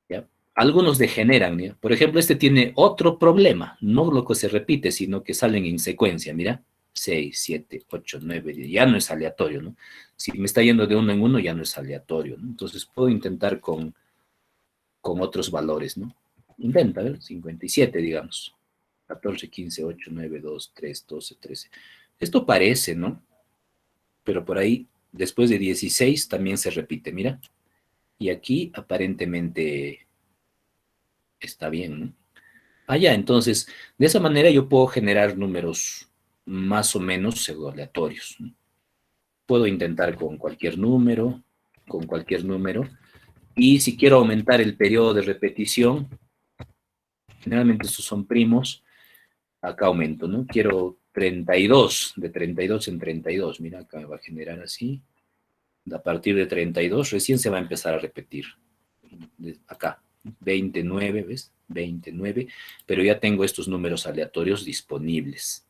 ¿Ya? Algunos degeneran, ¿ya? Por ejemplo, este tiene otro problema, no lo que se repite, sino que salen en secuencia, mira. 6, 7, 8, 9, 10, ya no es aleatorio, ¿no? Si me está yendo de uno en uno, ya no es aleatorio, ¿no? Entonces puedo intentar con otros valores, ¿no? Intenta, a ver, 57, digamos. 14, 15, 8, 9, 2, 3, 12, 13. Esto parece, ¿no? Pero por ahí, después de 16, también se repite, mira. Y aquí aparentemente está bien, ¿no? Ah, ya, entonces, de esa manera yo puedo generar números más o menos pseudo-aleatorios, ¿no? Puedo intentar con cualquier número, y si quiero aumentar el periodo de repetición, generalmente estos son primos, acá aumento, ¿no? Quiero 32, de 32 en 32, mira, acá me va a generar así, a partir de 32 recién se va a empezar a repetir, acá, 29, ¿ves? 29, pero ya tengo estos números aleatorios disponibles,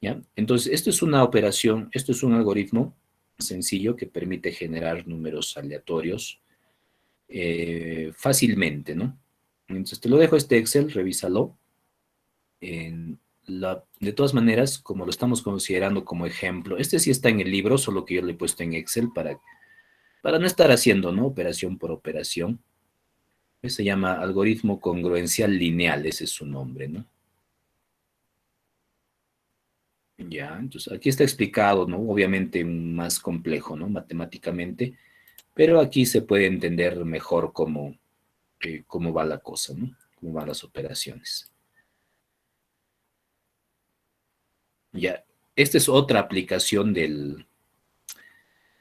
¿ya? Entonces, esto es una operación, esto es un algoritmo sencillo que permite generar números aleatorios fácilmente, ¿no? Entonces, te lo dejo este Excel, revísalo. De todas maneras, como lo estamos considerando como ejemplo, este sí está en el libro, solo que yo lo he puesto en Excel para no estar haciendo, ¿no? Operación por operación. Se llama algoritmo congruencial lineal, ese es su nombre, ¿no? Ya, entonces aquí está explicado, ¿no? Obviamente más complejo, ¿no? Matemáticamente, pero aquí se puede entender mejor cómo va la cosa, ¿no? cómo van las operaciones. Ya, esta es otra aplicación del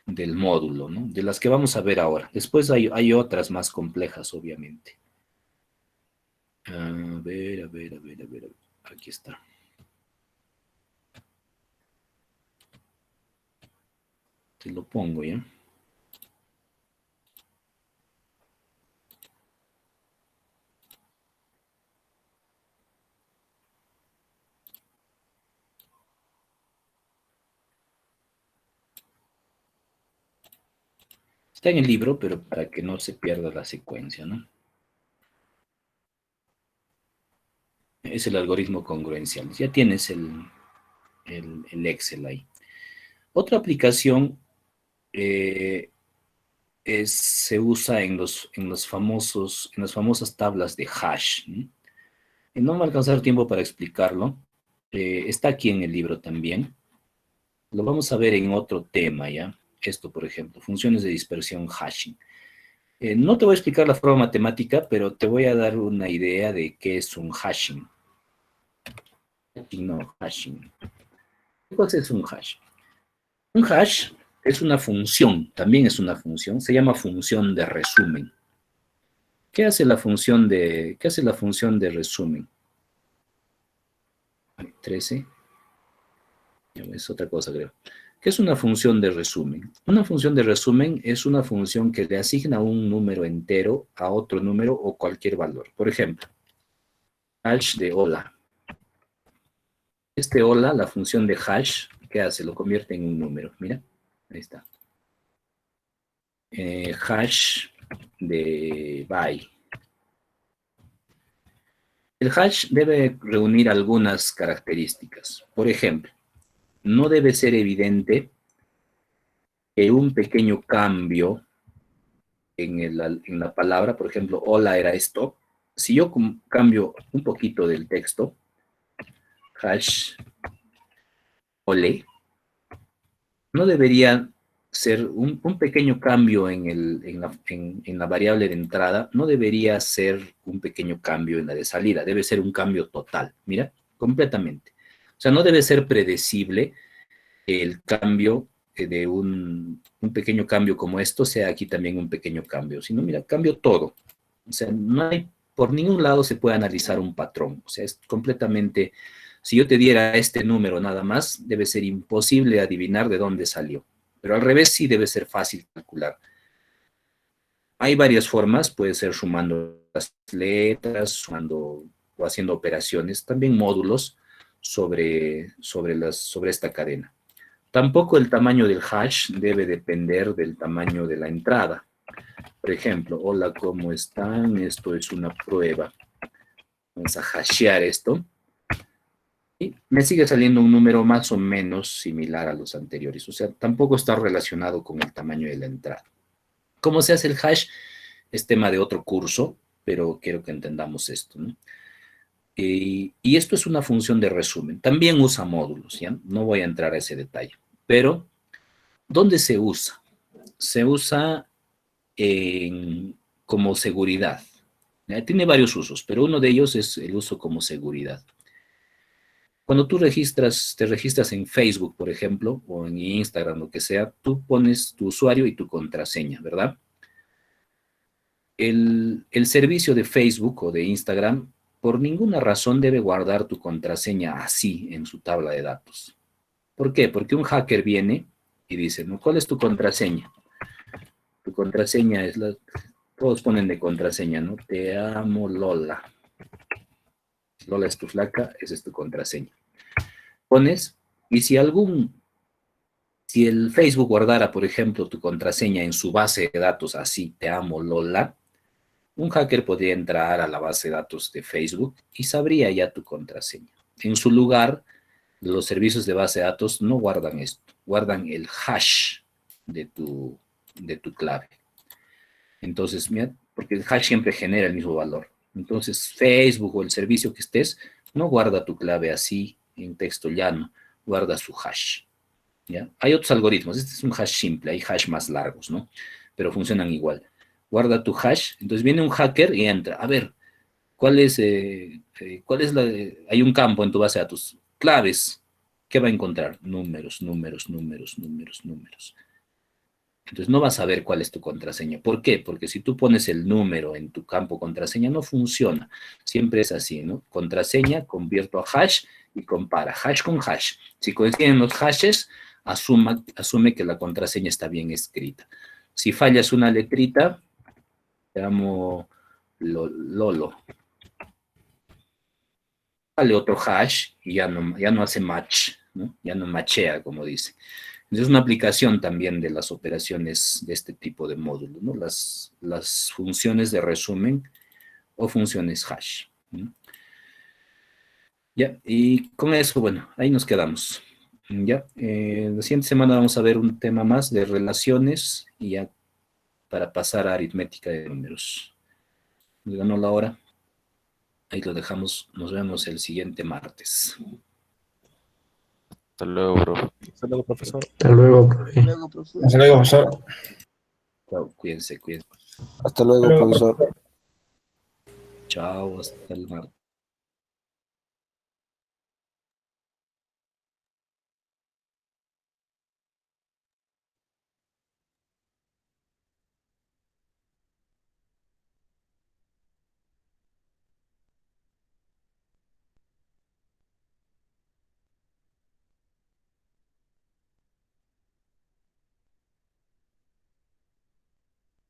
módulo, ¿no? De las que vamos a ver ahora. Después hay otras más complejas, obviamente. A ver, a ver, a ver, a ver. Aquí está. Te lo pongo, ¿ya? Está en el libro, pero para que no se pierda la secuencia, ¿no? Es el algoritmo congruencial. Ya tienes el Excel ahí. Otra aplicación se usa en las famosas tablas de hash, ¿no? Y no me va a alcanzar tiempo para explicarlo. Está aquí en el libro también. Lo vamos a ver en otro tema, ¿ya? Esto, por ejemplo, funciones de dispersión hashing. No te voy a explicar la forma matemática, pero te voy a dar una idea de qué es un hashing. No, hashing. ¿Qué cosa es un hash? Un hash es una función, también es una función, se llama función de resumen. ¿Qué hace la función de resumen? 13. Es otra cosa, creo. ¿Qué es una función de resumen? Una función de resumen es una función que le asigna un número entero a otro número o cualquier valor. Por ejemplo, hash de hola. Este hola, la función de hash, ¿qué hace? Lo convierte en un número. Mira, ahí está. Hash de bye. El hash debe reunir algunas características. Por ejemplo, no debe ser evidente que un pequeño cambio en la palabra, por ejemplo, hola era esto. Si yo cambio un poquito del texto, hash ole, no debería ser un pequeño cambio en la variable de entrada, no debería ser un pequeño cambio en la de salida, debe ser un cambio total, mira, completamente. O sea, no debe ser predecible el cambio de un pequeño cambio como esto sea aquí también un pequeño cambio, sino mira, cambio todo. O sea, no hay, por ningún lado se puede analizar un patrón. O sea, es completamente, si yo te diera este número nada más, debe ser imposible adivinar de dónde salió. Pero al revés sí debe ser fácil calcular. Hay varias formas, puede ser sumando las letras, sumando o haciendo operaciones, también módulos sobre esta cadena. Tampoco el tamaño del hash debe depender del tamaño de la entrada. Por ejemplo, hola, ¿cómo están? Esto es una prueba. Vamos a hashear esto. Y me sigue saliendo un número más o menos similar a los anteriores. O sea, tampoco está relacionado con el tamaño de la entrada. ¿Cómo se hace el hash? Es tema de otro curso, pero quiero que entendamos esto, ¿no? Y esto es una función de resumen. También usa módulos, ¿ya? No voy a entrar a ese detalle. Pero, ¿dónde se usa? Se usa como seguridad. ¿Ya? Tiene varios usos, pero uno de ellos es el uso como seguridad. Cuando tú te registras en Facebook, por ejemplo, o en Instagram, lo que sea, tú pones tu usuario y tu contraseña, ¿verdad? El servicio de Facebook o de Instagram por ninguna razón debe guardar tu contraseña así en su tabla de datos. ¿Por qué? Porque un hacker viene y dice, ¿no? ¿Cuál es tu contraseña? Tu contraseña es todos ponen de contraseña, ¿no? Te amo, Lola. Lola es tu flaca, esa es tu contraseña. Pones, y si el Facebook guardara, por ejemplo, tu contraseña en su base de datos así, te amo, Lola, un hacker podría entrar a la base de datos de Facebook y sabría ya tu contraseña. En su lugar, los servicios de base de datos no guardan esto, guardan el hash de tu clave. Entonces, mira, porque el hash siempre genera el mismo valor. Entonces, Facebook o el servicio que estés no guarda tu clave así en texto llano, guarda su hash. ¿Ya? Hay otros algoritmos, este es un hash simple, hay hash más largos, ¿no? Pero funcionan igual. Guarda tu hash, entonces viene un hacker y entra, a ver, hay un campo en tu base de datos, claves, ¿qué va a encontrar? Números, números, números, números, números. Entonces no vas a ver cuál es tu contraseña. ¿Por qué? Porque si tú pones el número en tu campo contraseña, no funciona. Siempre es así, ¿no? Contraseña, convierto a hash y compara. Hash con hash. Si coinciden los hashes, asume que la contraseña está bien escrita. Si fallas una letrita, te llamo Lolo. Dale otro hash y ya no hace match, ¿no? Ya no machea, como dice. Es una aplicación también de las operaciones de este tipo de módulos, ¿no? Las funciones de resumen o funciones hash, ¿no? Ya, y con eso, bueno, ahí nos quedamos. Ya, la siguiente semana vamos a ver un tema más de relaciones y ya para pasar a aritmética de números. Nos ganó la hora. Ahí lo dejamos. Nos vemos el siguiente martes. Hasta luego, bro. Hasta luego, profesor. Hasta luego, profe. Luego, profesor. Hasta luego, profesor. Chao, cuídense. Hasta luego, Hasta luego. profesor. Chao, hasta el martes.